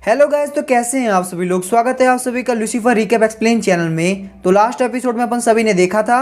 Hello guys, तो कैसे हैं आप सभी लोग। स्वागत है आप सभी का लूसीफर रिकैप एक्सप्लेन चैनल में। तो लास्ट एपिसोड में अपन सभी ने देखा था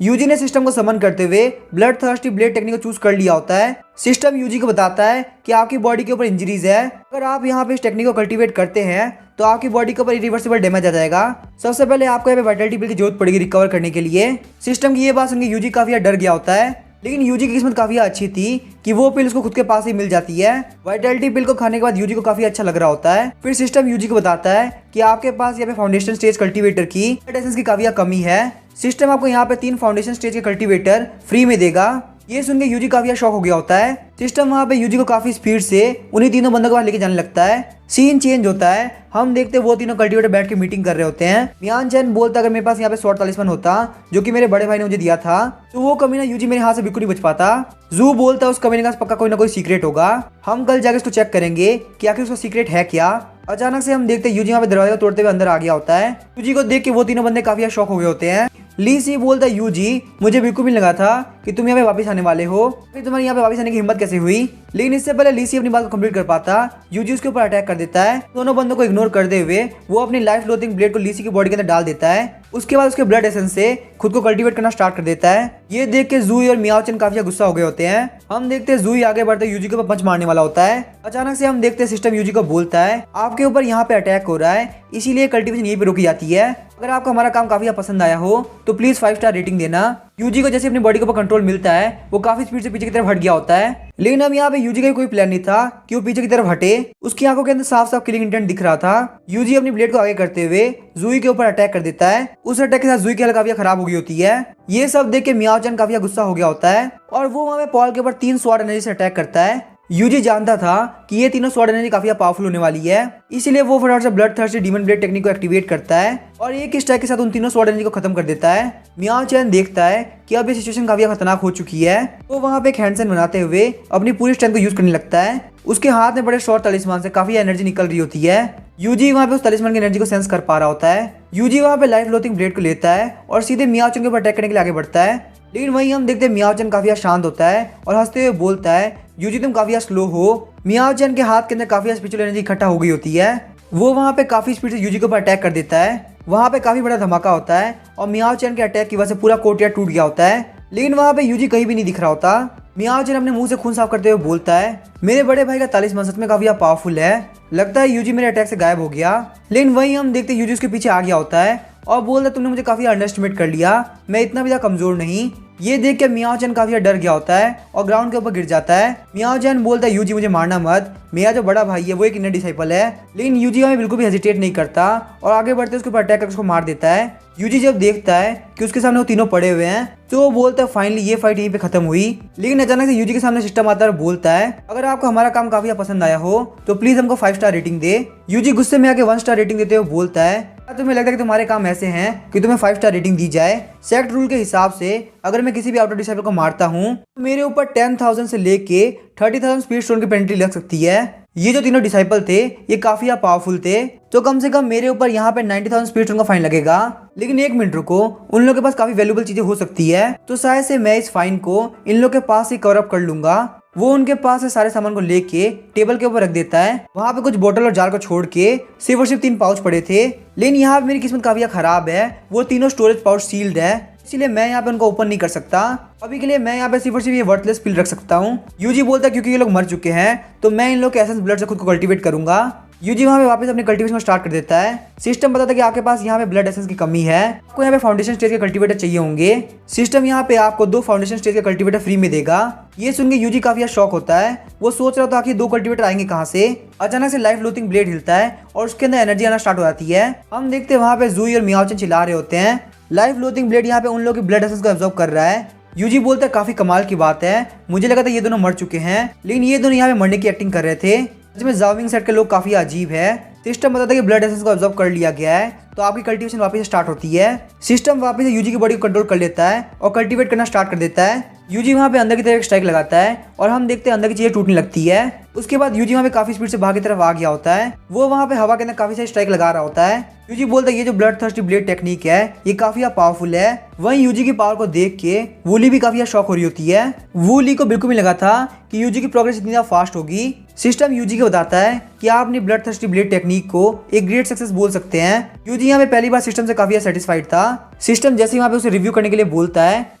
यूजी ने सिस्टम को समन करते हुए ब्लड थर्स्टी ब्लेड टेक्निक को चूज कर लिया होता है। सिस्टम यूजी को बताता है कि आपकी बॉडी के ऊपर इंजरीज है, अगर आप यहाँ पे इस टेक्निक को कल्टीवेट करते हैं तो आपकी बॉडी के ऊपर इरिवर्सिबल डैमेज आ जाएगा। सबसे पहले आपको यहाँ पे वाइटलिटी पिल की जरूरत पड़ेगी रिकवर करने के लिए। सिस्टम की ये बात सुनकर यूजी काफी डर गया होता है, लेकिन यूजी की किस्मत काफी अच्छी थी कि वो पिल उसको खुद के पास ही मिल जाती है। वाइटलिटी पिल को खाने के बाद यूजी को काफी अच्छा लग रहा होता है। फिर सिस्टम यूजी को बताता है कि आपके पास यहाँ पे फाउंडेशन स्टेज कल्टीवेटर की एसेंस की काफी कमी है। सिस्टम आपको यहाँ पे 3 फाउंडेशन स्टेज के कल्टीवेटर फ्री में देगा। ये सुन के यूजी काफी शॉक हो गया होता है। सिस्टम वहाँ पे यूजी को काफी स्पीड से उन्हीं तीनों बंदों के पास लेके जाने लगता है। सीन चेंज होता है, हम देखते वो तीनों कल्टीवेटर बैठ के मीटिंग कर रहे होते हैं। मियान चैन बोलता अगर मेरे पास यहाँ पे स्वॉर्ड तलिस्मान होता जो कि मेरे बड़े भाई ने मुझे दिया था तो वो कमीना यूजी मेरे हाथ से बिल्कुल नहीं बच पाता। जू बोलता उस कमीने का पक्का कोई ना कोई सीक्रेट होगा, हम कल जाके उसको चेक करेंगे कि आखिर उसका सीक्रेट है क्या। अचानक से हम देखते यूजी यहाँ पे दरवाजा तोड़ते हुए अंदर आ गया होता है। यूजी को देख के वो तीनों बंदे काफी शॉक हो गए होते हैं। ली सी बोलता है यूजी मुझे बिल्कुल भी लगा था कि तुम यहाँ पे वापस आने वाले हो, फिर तुम्हारी यहाँ पे वापस आने की हिम्मत कैसे हुई। लेकिन इससे पहले ली सी अपनी बात को कंप्लीट कर पाता यूजी उसके ऊपर अटैक कर देता है। दोनों बंदों को इग्नोर करते हुए वो अपनी लाइफ लोथिंग ब्लेड को ली सी की बॉडी के अंदर डाल देता है। उसके बाद उसके ब्लड एसेंस से खुद को कल्टीवेट करना स्टार्ट कर देता है। ये देख के जूई और मियाओ चैन काफी गुस्सा हो गए होते हैं। हम देखते हैं जूई आगे बढ़ते यूजी के ऊपर पंच मारने वाला होता है। अचानक से हम देखते हैं सिस्टम यूजी को बोलता है आपके ऊपर यहाँ पे अटैक हो रहा है, इसीलिए कल्टीवेशन यहीं पे रोकी जाती है। अगर आपको हमारा काम काफी पसंद आया हो तो प्लीज 5 स्टार रेटिंग देना। यूजी को जैसे अपनी बॉडी के ऊपर कंट्रोल मिलता है वो काफी स्पीड से पीछे की तरफ हट गया होता है। लेकिन अब यहाँ पे यूजी का कोई प्लान नहीं था कि वो पीछे की तरफ हटे। उसकी आंखों के अंदर साफ साफ किलिंग इंटेंट दिख रहा था। यूजी अपनी ब्लेड को आगे करते हुए जूई के ऊपर अटैक कर देता है। उस अटैक के साथ जूई की हालत काफी खराब हो गई होती है। ये सब देख के मियाओ चैन काफी गुस्सा हो गया होता है और वो वहाँ पे पॉल के ऊपर 3 स्वॉर्ड एनर्जी से अटैक करता है। यूजी जानता था कि ये तीनों स्वॉर्ड एनर्जी काफी पावरफुल होने वाली है, इसीलिए वो फटाफट से blood thirsty demon blade technique को एक्टिवेट करता है और एक स्ट्राइक के साथ उन तीनों स्वॉर्ड एनर्जी को खत्म कर देता है। मियाओ चैन देखता है कि अब ये सिचुएशन काफी खतरनाक हो चुकी है, तो वहाँ पे एक हैंडसेन बनाते हुए अपनी पूरी स्ट्रेंथ को यूज करने लगता है। उसके हाथ में बड़े शॉर्ट तलिस्मान से काफी एनर्जी निकल रही होती है। यूजी वहाँ पे उस तलिस्मान की एनर्जी को सेंस कर पा रहा होता है। यूजी वहाँ पे लाइफ लोथिंग ब्लेड को लेता है और सीधे मियाओ चैन के ऊपर अटैक करने के लिए आगे बढ़ता है। लेकिन वहीं हम देखते हैं मियाओ चैन काफी शांत होता है और हंसते हुए बोलता है यूजी तुम काफी स्लो हो। मियाओ चैन के हाथ के अंदर काफी स्पिरिचुअल एनर्जी इकट्ठा हो गई होती है। वो वहाँ पे काफी स्पीड से यूजी के ऊपर अटैक कर देता है। वहाँ पे काफी बड़ा धमाका होता है और मियाओ चैन के अटैक की वजह से पूरा कोर्टयार्ड टूट गया होता है। लेकिन वहाँ पे यूजी कहीं भी नहीं दिख रहा होता। मियाओ चैन अपने मुंह से खून साफ करते हुए बोलता है मेरे बड़े भाई का तलिस्मान सच में काफी पावरफुल है, लगता है यूजी मेरे अटैक से गायब हो गया। लेकिन वहीं हम देखते यूजी उसके पीछे आ गया होता है और बोलता तुमने मुझे काफी अंडर एस्टिमेट कर लिया, मैं इतना भी ज्यादा कमजोर नहीं। ये देख के मियाओ चैन काफी डर गया होता है और ग्राउंड के ऊपर गिर जाता है। मियाओ चैन बोलता है यूजी मुझे मारना मत, मेरा जो बड़ा भाई है वो एक इनर डिसाइपल है। लेकिन यूजी हमें बिल्कुल भी हेजिटेट नहीं करता और आगे बढ़ते उसके ऊपर अटैक करके उसको मार देता है। यूजी जब देखता है कि उसके सामने वो तीनों पड़े हुए हैं तो वो बोलता है फाइनली ये फाइट यहीं पे खत्म हुई। लेकिन अचानक से यूजी के सामने सिस्टम आता है और बोलता है अगर आपको हमारा काम काफी पसंद आया हो तो प्लीज हमको 5 स्टार रेटिंग दे। यूजी गुस्से में आके 1 स्टार रेटिंग देते हुए बोलता है क्या तुम्हें लगता है कि तुम्हारे काम ऐसे हैं कि तुम्हें 5 स्टार रेटिंग दी जाए। सेक्ट रूल के हिसाब से अगर मैं किसी भी आउटर डिसाइपल को मारता हूँ तो मेरे ऊपर 10,000 से लेके 30,000 स्पीड स्टोन की पेनल्टी लग सकती है। ये जो तीनों डिसाइपल थे ये काफी पावरफुल थे, तो कम से कम मेरे ऊपर यहाँ पे 90,000 स्पीड स्टोन का फाइन लगेगा। लेकिन एक मिनट रुको, उन लोगों के पास काफी वैल्यूबल चीजें हो सकती है, तो शायद से मैं इस फाइन को इन लोगों के पास ही कवर अप कर लूंगा। वो उनके पास से सारे सामान को लेके टेबल के ऊपर रख देता है। वहाँ पे कुछ बोतल और जार को छोड़ के सिर्फ और सिर्फ 3 पाउच पड़े थे। लेकिन यहाँ पे मेरी किस्मत काफी खराब है, वो तीनों स्टोरेज पाउच सील्ड है, इसीलिए मैं यहाँ पे उनको ओपन नहीं कर सकता। अभी के लिए मैं यहाँ पे सिर्फ और सिर्फ ये वर्थलेस पिल रख सकता हूँ। यूजी बोलता है क्योंकि ये लोग मर चुके हैं तो मैं इन लोग के एसेंस ब्लड से खुद को कल्टीवेट करूंगा। यूजी वहाँ पे वापस अपने कल्टीवेशन को स्टार्ट कर देता है। सिस्टम बताता है कि आपके पास यहाँ पे ब्लड एसेंस की कमी है, आपको यहाँ पे फाउंडेशन स्टेज के कल्टीवेटर चाहिए होंगे। सिस्टम यहाँ पे आपको 2 फाउंडेशन स्टेज के कल्टीवेटर फ्री में देगा। ये सुन के यूजी काफी शॉक होता है, वो सोच रहा था कि 2 कल्टीवेटर आएंगे कहाँ से। अचानक से लाइफ लोथिंग ब्लेड हिलता है और उसके अंदर एनर्जी आना स्टार्ट हो जाती है। हम देखते हैं वहाँ पे जूई और मियाओ चैन चिल्ला रहे होते हैं। लाइफ लोथिंग ब्लेड यहाँ पे उन लोगों की ब्लड एसेंस को एब्जॉर्ब कर रहा है। यूजी बोलता है काफी कमाल की बात है, मुझे लगा था ये दोनों मर चुके हैं, लेकिन ये दोनों यहाँ पे मरने की एक्टिंग कर रहे थे। इसमें जाविंग सेट के लोग काफी अजीब है। सिस्टम बताता है कि ब्लड एसेंस को एब्जॉर्ब कर लिया गया है तो आपकी कल्टीवेशन वापस स्टार्ट होती है। सिस्टम वापस यूजी की बॉडी को कंट्रोल कर लेता है और कल्टीवेट करना स्टार्ट कर देता है। यूजी वहाँ पे अंदर की तरफ एक स्ट्राइक लगाता है और हम देखते हैं अंदर की चीजें टूटने लगती है। उसके बाद यूजी वहाँ पे काफी स्पीड से बाहर की तरफ आ गया होता है। वो वहाँ पे हवा के अंदर काफी सारी स्ट्राइक लगा रहा होता है। यूजी बोलता है ये जो ब्लड थर्स्टी ब्लेड टेक्निक है ये काफी पावरफुल है। वहीं यूजी की पावर को देख के वूली भी काफी शॉक हो रही होती है। वूली को बिल्कुल भी लगा था कि यूजी की प्रोग्रेस इतनी ज्यादा फास्ट होगी। सिस्टम यूजी को बताता है कि आप अपनी ब्लड थर्स्टी ब्लेड टेक्निक को एक ग्रेट सक्सेस बोल सकते हैं। यूजी यहाँ पे पहली बार सिस्टम से काफी सेटिस्फाइड था। सिस्टम जैसे ही वहाँ पे उसे रिव्यू करने के लिए बोलता है,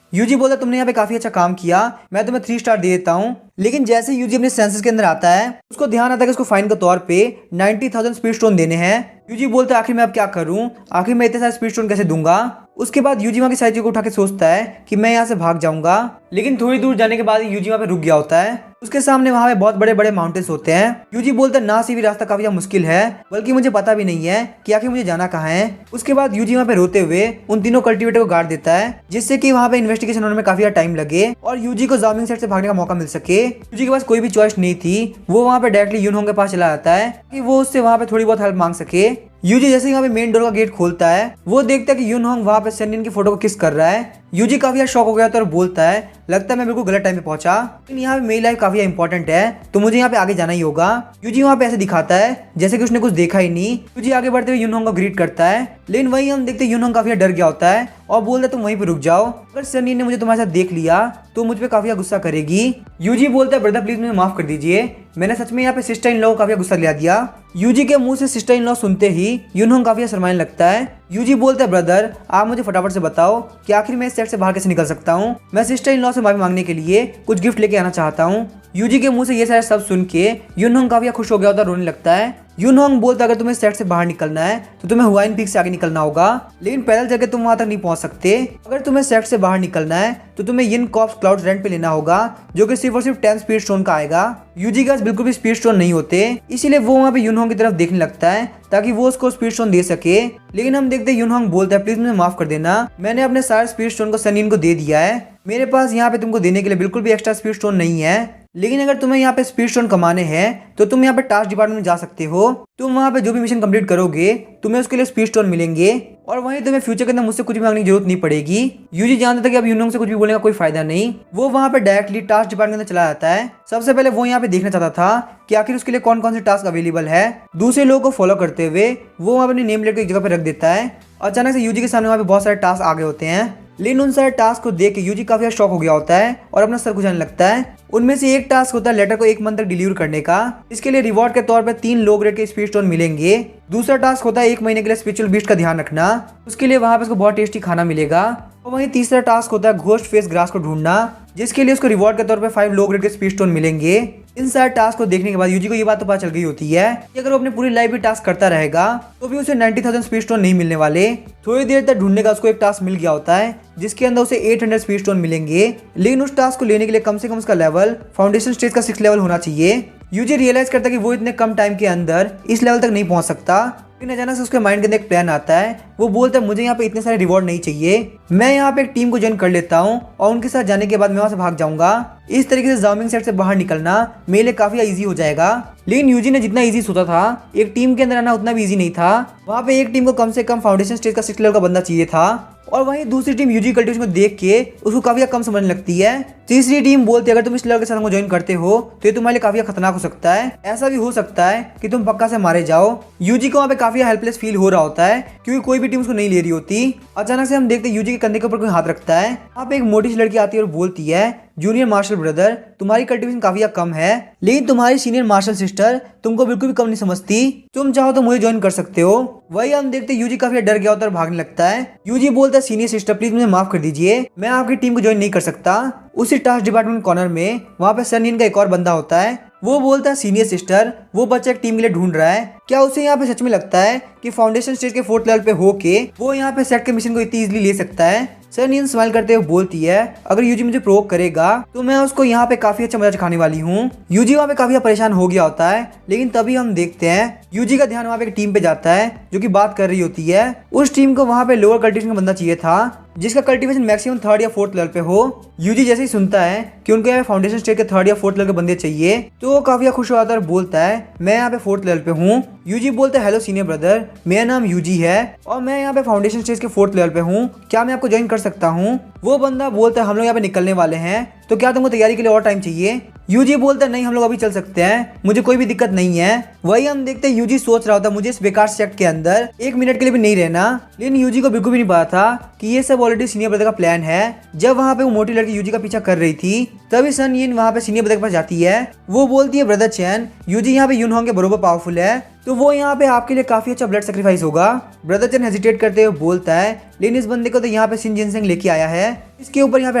यूजी बोलता है तुमने यहाँ पे काफी अच्छा काम किया, मैं तुम्हें 3 स्टार दे देता हूँ। लेकिन जैसे यूजी अपने सेंसेस के अंदर आता है उसको ध्यान आता है कि उसको फाइन के तौर पे 90,000 स्पीड स्टोन देने हैं। यूजी बोलता है आखिर मैं अब क्या करूं, आखिर मैं इतने सारे स्पीड स्टोन कैसे दूंगा। उसके बाद यूजी वहाँ की सारी चीजों को उठा के सोचता है कि मैं यहाँ से भाग जाऊंगा। लेकिन थोड़ी दूर जाने के बाद यूजी वहाँ पे रुक गया होता है। उसके सामने वहाँ पे बहुत बड़े बड़े माउंटेन्स होते हैं। यूजी बोलता है ना से भी रास्ता काफी मुश्किल है, बल्कि मुझे पता भी नहीं है कि आखिर मुझे जाना कहाँ है। उसके बाद यूजी वहाँ पे रोते हुए उन तीनों कल्टिवेटर को गाड़ देता है, जिससे कि वहाँ पे इन्वेस्टिगेशन होने में काफी टाइम लगे और यूजी को जामिंग सेट से भागने का मौका मिल सके। यूजी के पास कोई भी चॉइस नहीं थी। वो वहाँ पे डायरेक्टली यूनहोंग के पास चला जाता है कि वो उससे वहाँ पे थोड़ी बहुत हेल्प मांग सके। यूजी जैसे ही वहाँ पे मेन डोर का गेट खोलता है वो देखता है कि यूनहोंग वहाँ पे सन्निन की फोटो को किस कर रहा है। यूजी काफी शॉक हो गया था और बोलता है लगता है मैं बिल्कुल गलत टाइम पे पहुंचा, लेकिन यहाँ पे मेरी लाइफ काफी इंपॉर्टेंट है तो मुझे यहाँ पे आगे जाना ही होगा। यूजी वहाँ पे ऐसे दिखाता है जैसे कि उसने कुछ देखा ही नहीं। यूजी आगे बढ़ते हुए यूनहोंग को ग्रीट करता है, लेकिन वहीं हम देखते हैं यूनहोंग काफी डर गया होता है और बोलता है तुम वहीं पे रुक जाओ, अगर सन्नी ने मुझे तुम्हारे साथ देख लिया तो मुझ पे काफी गुस्सा करेगी। यूजी बोलता है ब्रदर प्लीज मुझे माफ कर दीजिए, मैंने सच में यहाँ पे सिस्टर इन लॉ को काफी गुस्सा दिला दिया। यूजी के मुंह से सिस्टर इन लॉ सुनते ही यूनहोंग काफी शर्माने लगता है। यूजी बोलता है ब्रदर आप मुझे फटाफट से बताओ कि आखिर मैं इस सेट से बाहर कैसे निकल सकता हूँ, मैं सिस्टर इन लॉ से माफी मांगने के लिए कुछ गिफ्ट लेके आना चाहता हूँ। यूजी के मुंह से ये सारे सब सुन के यूनहोंग काफी खुश हो गया होता है, रोने लगता है। यूनहोंग बोलता है अगर तुम्हें सेट से बाहर निकलना है तो तुम्हें हुआइन पीक से आगे निकलना होगा, लेकिन पैदल चल के तुम वहां तक नहीं पहुंच सकते। अगर तुम्हें सेट से बाहर निकलना है तो तुम्हें यिन कॉर्प्स क्लाउड रेंट पे लेना होगा, जो कि सिर्फ और सिर्फ 10 स्पीड स्टोन का आएगा। यूजी के पास बिल्कुल भी स्पीड स्टोन नहीं होते, इसीलिए वो वहाँ पे यूनहोंग की तरफ देखने लगता है ताकि वो उसको स्पीड स्टोन दे सके। लेकिन हम देखते हैं यूनहोंग बोलता है प्लीज मुझे माफ कर देना, मैंने अपने सारे स्पीड स्टोन को सन्निन को दे दिया है, मेरे पास यहाँ पे तुमको देने के लिए बिल्कुल भी एक्स्ट्रा स्पीड स्टोन नहीं है। लेकिन अगर तुम्हें यहाँ पे स्पीड स्टोन कमाने हैं तो तुम यहाँ पे टास्क डिपार्टमेंट में जा सकते हो। तुम वहाँ पे जो भी मिशन कंप्लीट करोगे तुम्हें उसके लिए स्पीड स्टोन मिलेंगे और वहीं तुम्हें फ्यूचर के अंदर मुझसे कुछ भी मांगने की जरूरत नहीं पड़ेगी। यूजी जानता था कि अब यूनहोंग से कुछ भी बोलने का कोई फायदा नहीं। वो वहाँ पे डायरेक्टली टास्क डिपार्टमेंट में चला जाता है। सबसे पहले वो यहाँ पे देखना चाहता था कि आखिर उसके लिए कौन कौन से टास्क अवेलेबल है। दूसरे लोगों को फॉलो करते हुए वो अपनी नेम प्लेट को एक जगह पे रख देता है। अचानक से यूजी के सामने वहाँ पे बहुत सारे टास्क आ गए होते हैं, लेकिन उन सारे टास्क को देख के यूजी काफी शॉक हो गया होता है और अपना सर खुजाने लगता है। उनमें से एक टास्क होता है लेटर को 1 मंथ तक डिलीवर करने का, इसके लिए रिवॉर्ड के तौर पे 3 लो ग्रेड के स्पीड स्टोन मिलेंगे। दूसरा टास्क होता है 1 महीने के लिए स्पिरिचुअल बीस्ट का ध्यान रखना, उसके लिए वहाँ पे उसको बहुत टेस्टी खाना मिलेगा। और वहीं तीसरा टास्क होता है घोस्ट फेस ग्रास को ढूंढना, जिसके लिए उसको रिवॉर्ड के तौर पे 5 लो ग्रेड के स्पीड स्टोन मिलेंगे। इन सारे टास्क को देखने के बाद यूजी को ये बात तो पता चल गई होती है कि अगर वो अपनी पूरी लाइफ भी टास्क करता रहेगा तो भी उसे 90,000 स्पीड स्टोन नहीं मिलने वाले। थोड़ी देर तक ढूंढने का उसको एक टास्क मिल गया होता है जिसके अंदर उसे 800 स्पीड स्टोन मिलेंगे, लेकिन उस टास्क को लेने के लिए कम से कम उसका लेवल फाउंडेशन स्टेज का 6 लेवल होना चाहिए। यूजी रियलाइज करता है कि वो इतने कम टाइम के अंदर इस लेवल तक नहीं पहुंच सकता। लेकिन अचानक से उसके माइंड के अंदर एक प्लान आता है। वो बोलता है मुझे यहाँ पे इतने सारे रिवॉर्ड नहीं चाहिए, मैं यहाँ पे एक टीम को ज्वाइन कर लेता हूँ और उनके साथ जाने के बाद मैं वहाँ से भाग जाऊंगा। इस तरीके से जामिंग सेट से बाहर निकलना मेरे लिए काफी इजी हो जाएगा। लेकिन यूजी ने जितना इजी सोचा था एक टीम के अंदर आना उतना भी इजी नहीं था। वहाँ पे एक टीम को कम से कम फाउंडेशन स्टेज का 6 लेवल का बंदा चाहिए था और वहीं दूसरी टीम यूजी कल्टिवेशन को देख के उसको काफी कम समझने लगती है। तीसरी टीम बोलती है अगर तुम इस लेवल के साथ हमको ज्वाइन करते हो तो ये तुम्हारे लिए काफी खतरनाक हो सकता है, ऐसा भी हो सकता है कि तुम पक्का से मारे जाओ। यूजी को वहाँ पे काफी हेल्पलेस फील हो रहा होता है क्योंकि कोई भी टीम उसको नहीं ले रही होती। अचानक से हम देखते हैं यूजी के कंधे के ऊपर कोई हाथ रखता है। वहाँ पे एक मोटी सी लड़की आती है और बोलती है जूनियर मार्शल ब्रदर तुम्हारी कल्टिवेशन काफी कम है, लेकिन तुम्हारी सीनियर मार्शल सिस्टर तुमको बिल्कुल भी कम नहीं समझती, तुम चाहो तो मुझे ज्वाइन कर सकते हो। वही हम देखते यूजी काफी डर गया होता है और भागने लगता है। यूजी बोलता है सीनियर सिस्टर प्लीज मुझे माफ कर दीजिए, मैं आपकी टीम को ज्वाइन नहीं कर सकता। उसी टास्क डिपार्टमेंट कॉर्नर में वहाँ पे सन्निन का एक और बंदा होता है। वो बोलता है सीनियर सिस्टर वो बच्चा एक टीम के लिए ढूंढ रहा है, क्या उसे यहाँ पे सच में लगता है कि फाउंडेशन स्टेज के 4th लेवल पे होके वो यहाँ पे सेट के मिशन को इतनी इजीली ले सकता है। सन्निन स्माइल करते हुए बोलती है अगर यूजी मुझे प्रोवोक करेगा तो मैं उसको यहाँ पे काफी अच्छा मजा चखाने वाली हूँ। यूजी वहाँ पे काफी परेशान हो गया होता है, लेकिन तभी हम देखते हैं यूजी का ध्यान वहाँ पे एक टीम पे जाता है जो कि बात कर रही होती है। उस टीम को वहाँ पे लोअर कल्टिवेशन का बंदा चाहिए था जिसका कल्टीवेशन मैक्सिमम 3rd या 4th लेवल पे हो। यूजी जैसे ही सुनता है कि उनको यहाँ फाउंडेशन स्टेज के 3rd या 4th लेवल के बंदे चाहिए तो वो काफी खुश हो जाता है और बोलता है मैं यहाँ पे 4th लेवल पे हूँ। यूजी बोलता है हेलो सीनियर ब्रदर, मेरा नाम यूजी है और मैं यहाँ पे फाउंडेशन स्टेज के 4th लेवल पे हूँ, क्या मैं आपको ज्वाइन कर सकता हूँ? वो बंदा बोलता है हम लोग यहाँ पे निकलने वाले हैं तो क्या तुमको तैयारी के लिए और टाइम चाहिए? यूजी बोलता है नहीं, हम लोग अभी चल सकते हैं, मुझे कोई भी दिक्कत नहीं है। वही हम देखते हैं यूजी सोच रहा होता मुझे इस बेकार सेक्ट के अंदर 1 मिनट के लिए भी नहीं रहना, लेकिन यूजी को बिल्कुल भी नहीं पता था कि ये सब ऑलरेडी सीनियर ब्रदर का प्लान है। जब वहाँ पे वो मोटी लड़की यूजी का पीछा कर रही थी तभी सन यिन वहाँ पे सीनियर ब्रदर के पास जाती है। वो बोलती है ब्रदर चैन, यूजी यहाँ पे यूनहोंग के बरोबर पावरफुल है तो वो यहाँ पे आपके लिए काफी अच्छा ब्लड सेक्रीफाइस होगा। ब्रदर चैन हेजिटेट करते हुए बोलता है लेकिन इस बंदे को तो यहाँ पे शिन जिनसेंग लेके आया है, इसके ऊपर यहाँ पे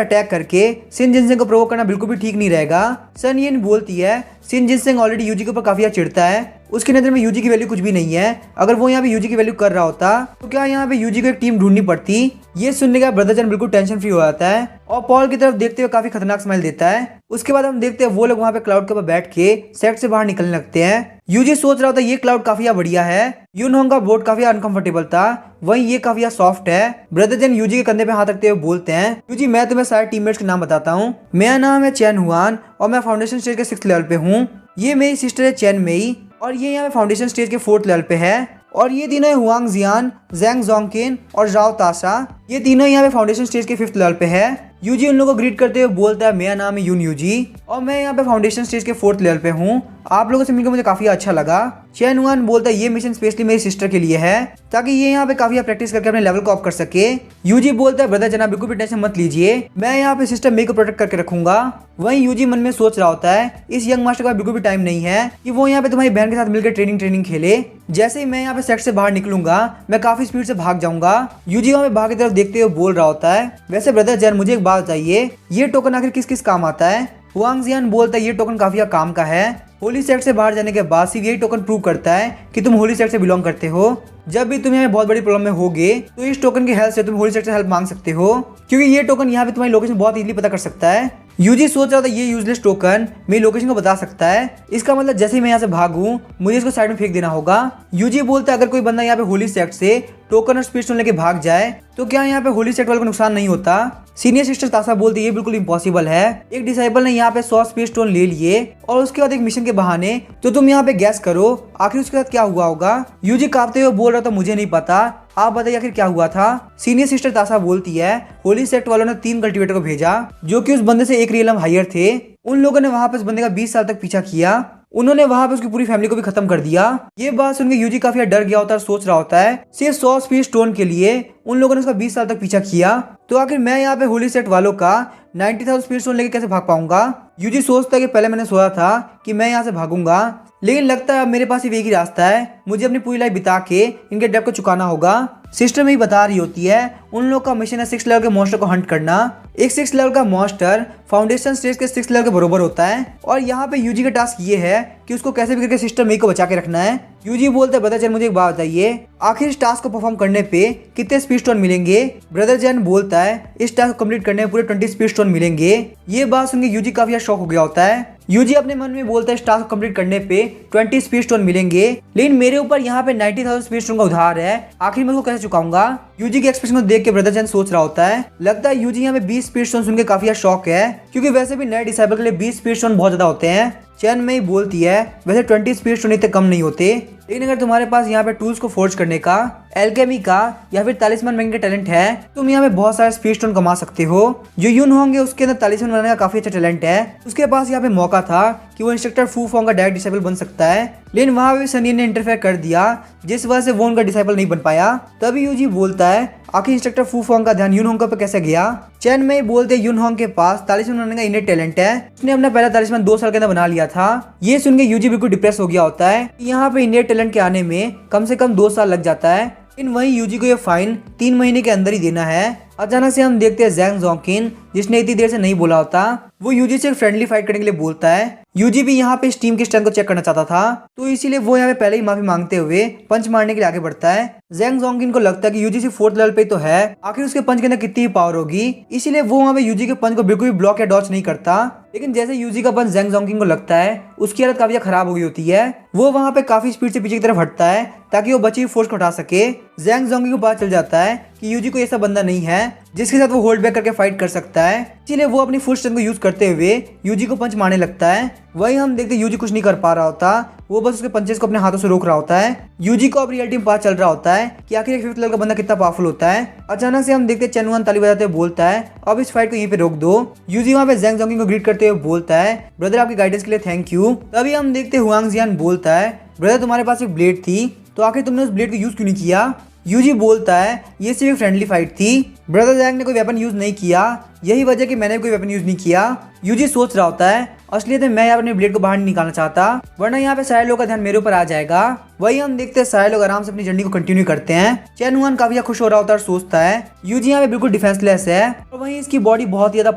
अटैक करके शिन जिनसेंग को प्रोवोक करना बिल्कुल भी ठीक नहीं रहेगा। सन यिन बोलती है शिन जिनसेंग ऑलरेडी यूजी के ऊपर काफी चिढ़ता है, उसकी नजर में यूजी की वैल्यू कुछ भी नहीं है। अगर वो यहाँ पे यूजी की वैल्यू कर रहा होता तो क्या यहाँ पे यूजी को एक टीम ढूंढनी पड़ती। ये सुनने के बाद ब्रदर चैन बिल्कुल टेंशन फ्री हो जाता है और पॉल की तरफ देखते हुए काफी खतरनाक स्माइल देता है। उसके बाद हम देखते हैं वो लोग वहाँ पे क्लाउड के ऊपर बैठ के सेट से बाहर निकलने लगते हैं। यूजी सोच रहा होता ये क्लाउड काफी बढ़िया है, यूनहोंग का बोर्ड काफी अनकंफर्टेबल था, वहीं ये काफी सॉफ्ट है। ब्रदर चैन यूजी के कंधे पे हाथ रखते हुए बोलते हैं यूजी मैं तुम्हें सारे टीममेट्स के नाम बताता हूँ, मेरा नाम है चैन हुआन और मैं फाउंडेशन स्टेज के 6th लेवल पे हूँ। ये मेरी सिस्टर है चैन मेई और ये यहाँ पे फाउंडेशन स्टेज के 4th लेवल पे है और ये तीनों है हुआंग जियान, जैंग जोंगकिन और जाओ ताशा, ये तीनों यहाँ पे फाउंडेशन स्टेज के 5th लेवल पे है। यूजी उन लोगों को ग्रीट करते हुए बोलता है मेरा नाम है यून यूजी और मैं यहाँ पे फाउंडेशन स्टेज के 4th लेवल पे हूँ, आप लोगों से मिलकर मुझे काफी अच्छा लगा। चैन हुआन बोलता है ये मिशन स्पेशली मेरी सिस्टर के लिए है ताकि ये यहाँ पे काफी प्रैक्टिस करके अपने लेवल को अप कर सके। यूजी बोलता है ब्रदर जनाब बिल्कुल भी टेंशन मत लीजिए, मैं यहाँ पे सिस्टर मेई को प्रोटेक्ट करके रखूंगा। वहीं यूजी मन में सोच रहा होता है इस यंग मास्टर का बिल्कुल भी टाइम नहीं है कि वो यहाँ पे तुम्हारी बहन के साथ मिलकर ट्रेनिंग खेले। जैसे ही मैं यहाँ पे सेट से बाहर निकलूंगा मैं काफी स्पीड से भाग जाऊंगा। यूजी वहाँ पे बाहर की तरफ देखते हुए बोल रहा होता है वैसे ब्रदर जैन मुझे एक बात बताइए, ये टोकन आखिर किस किस काम आता है? हुआंग जियान बोलता है ये टोकन काफी काम का है, होली सेट से बाहर जाने के बाद सिर्फ यही टोकन प्रूव करता है कि तुम होली सेट से बिलोंग करते हो। जब भी तुम्हें बहुत बड़ी प्रॉब्लम में होगे तो इस टोकन की हेल्प से तुम होली सेट से हेल्प मांग सकते हो क्योंकि ये टोकन यहाँ पे तुम्हारी लोकेशन बहुत इजीली पता कर सकता है। यूजी सोच रहा था ये यूजलेस टोकन मेरी लोकेशन को बता सकता है, इसका मतलब जैसे ही मैं यहाँ से भागूं मुझे इसको साइड में फेंक देना होगा। यूजी बोलता है अगर कोई बंदा यहाँ पे होली सेट से टोकन और स्पीड स्टोन लेके भाग जाए तो क्या यहाँ पे होली सेट वाले को नुकसान नहीं होता? सीनियर सिस्टर ताशा बोलती है ये बिल्कुल इम्पॉसिबल है, एक डिसाइबल ने यहाँ पे 100 स्पीड स्टोन ले लिए और उसके बाद एक मिशन के बहाने, तो तुम यहाँ पे गैस करो आखिर उसके साथ क्या हुआ होगा। यूजी कांपते हुए बोल रहा था मुझे नहीं पता, आप बताइए आखिर क्या हुआ था। सीनियर सिस्टर ताशा बोलती है होली सेट वालों ने 3 कल्टीवेटर को भेजा जो कि उस बंदे से 1 रियलम हायर थे, उन लोगों ने वहां पे उस बंदे का 20 साल तक पीछा किया, उन्होंने वहां पे उसकी पूरी फैमिली को भी खत्म कर दिया। ये बात सुनकर यूजी काफी डर गया होता है और सोच रहा होता है सिर्फ 100 स्पीड स्टोन के लिए उन लोगों ने उसका 20 साल तक पीछा किया, तो आखिर मैं यहाँ पे होली सेट वालों का 90,000 स्पीड स्टोन लेके कैसे भाग पाऊंगा। यूजी सोचता है कि पहले मैंने सोचा था कि मैं यहाँ से भागूंगा, लेकिन लगता है अब मेरे पास सिर्फ एक ही रास्ता है, मुझे अपनी पूरी लाइफ बिता के इनके डेब्ट को चुकाना होगा। सिस्टर में ही बता रही होती है उन लोग का मिशन है 6th लेवल के मॉन्स्टर को हंट करना। एक 6th लेवल का मॉन्स्टर फाउंडेशन स्टेज के 6th लेवल के बरोबर होता है और यहाँ पे यूजी का टास्क ये है कि उसको कैसे भी करके सिस्टर मेई को बचा के रखना है। यूजी बोलते हैं ब्रदर जैन मुझे एक बात बताइए, आखिर इस टास्क को परफॉर्म करने पे कितने स्पीड स्टोन मिलेंगे? ब्रदर जैन बोलता है इस टास्क को कंप्लीट करने में पूरे 20 स्पीड स्टोन मिलेंगे। ये बात सुनकर यूजी काफी शॉक हो गया होता है। यूजी अपने मन में बोलता है इस टास्क को कंप्लीट करने पे 20 स्पीड स्टोन मिलेंगे, लेकिन मेरे ऊपर यहाँ पे 90,000 स्पीड स्टोन का उधार है, आखिर मैं उसको कैसे चुकाऊंगा। यूजी के एक्सप्रेशन को देख के ब्रदर जैन सोच रहा होता है, लगता है यूजी यहाँ पे 20 स्पीड स्टोन सुन के काफी शॉक है क्योंकि वैसे भी नए डिसाइबल के लिए 20 स्पीड स्टोन बहुत ज्यादा होते हैं। चैन में ही बोलती है वैसे 20 स्पीड स्टोन इतने कम नहीं होते, लेकिन अगर तुम्हारे पास यहाँ पे टूल्स को फोर्ज करने का, एल्केमी का या फिर तालिस्मान मेकिंग का टैलेंट है, तुम यहाँ पे बहुत सारे स्पीड स्टोन कमा सकते हो। जो यून होंगे उसके अंदर तालिस्मान बनाने का काफी अच्छा टैलेंट है, उसके पास यहाँ पे मौका था कि वो इंस्ट्रक्टर फू फोंग का डायरेक्ट डिसाइबल बन सकता है, लेकिन वहां भी सनी ने इंटरफेयर कर दिया जिस वजह से वो उनका डिसाइबल नहीं बन पाया। तभी यूजी बोलता है आखिर इंस्ट्रक्टर फू फोंग का ध्यान यून होंग पे कैसे गया। चैन में ही बोलते यून होंग के पास तालिस्मान बनाने का इनेट टैलेंट है, उसने अपना पहला तालिस्मान 2 साल के अंदर बना लिया था। ये सुन के यूजी बिल्कुल डिप्रेस हो गया होता है, यहाँ पे इनेट टैलेंट के आने में कम से कम 2 साल लग जाता है, इन वही यूजी को ये फाइन 3 महीने के अंदर ही देना है। अचानक से हम देखते हैं जैंग जोंकिन, जिसने इतनी देर से नहीं बोला होता, वो यूजी से एक फ्रेंडली फाइट करने के लिए बोलता है। यूजी भी यहाँ पे इस टीम की स्ट्रेंथ को चेक करना चाहता था, तो इसीलिए वो यहाँ पे पहले ही माफी मांगते हुए पंच मारने के लिए आगे बढ़ता है। जैंग जोंकिन को लगता है कि यूजी सिर्फ 4th लेवल पे तो है, आखिर उसके पंच के अंदर कितनी पावर होगी, इसीलिए वो वहाँ पे यूजी के पंच को बिल्कुल भी ब्लॉक या डॉच नहीं करता। लेकिन जैसे यूजी का पंच जैंग जोंकिन को लगता है, उसकी हालत काफी खराब हो गई होती है। वो वहाँ पे काफी स्पीड से पीछे की तरफ हटता है ताकि वो बची हुई फोर्स को उठा सके। जैंग जोंकिन को पता चल जाता है कि यूजी को ऐसा बंदा नहीं है जिसके साथ वो होल्ड बैक करके फाइट कर सकता है, इसीलिए वो अपनी फुल स्ट्रेंथ को यूज करते हुए यूजी को पंच मारने लगता है। वहीं हम देखते यूजी कुछ नहीं कर पा रहा होता, वो बस उसके पंचेस को अपने हाथों से रोक रहा होता है। यूजी को अब रियलिटी में पता चल रहा होता है कि आखिर एक 5th लेवल का बंदा कितना पावरफुल होता है। अचानक से हम देखते चेनवन ताली बजाते हुए बोलता है, अब इस फाइट को यहीं पे रोक दो। यूजी वहाँ पे जैंग जोंकिन को ग्रीट करते हुए बोलता है, ब्रदर आपकी गाइडेंस के लिए थैंक यू। तभी हम देखते हुआंग जियान बोलता है, ब्रदर तुम्हारे पास एक ब्लेड थी, तो आखिर तुमने उस ब्लेड को यूज क्यों नहीं किया। यूजी बोलता है, ये सिर्फ एक फ्रेंडली फाइट थी, ब्रदर जैंग ने कोई वेपन यूज नहीं किया, यही वजह कि मैंने कोई वेपन यूज नहीं किया। यूजी सोच रहा होता है, असलियत में मैं यहाँ अपने ब्लेड को बाहर नहीं निकालना चाहता, वरना यहाँ पे सारे लोग का ध्यान मेरे ऊपर आ जाएगा। वही हम देखते हैं सारे लोग आराम से अपनी जर्नी को कंटिन्यू करते हैं। चेन हुआन काफी खुश हो रहा होता है और सोचता है, यूजी यहाँ पे बिल्कुल डिफेंसलेस है और वहीं इसकी बॉडी बहुत ही ज्यादा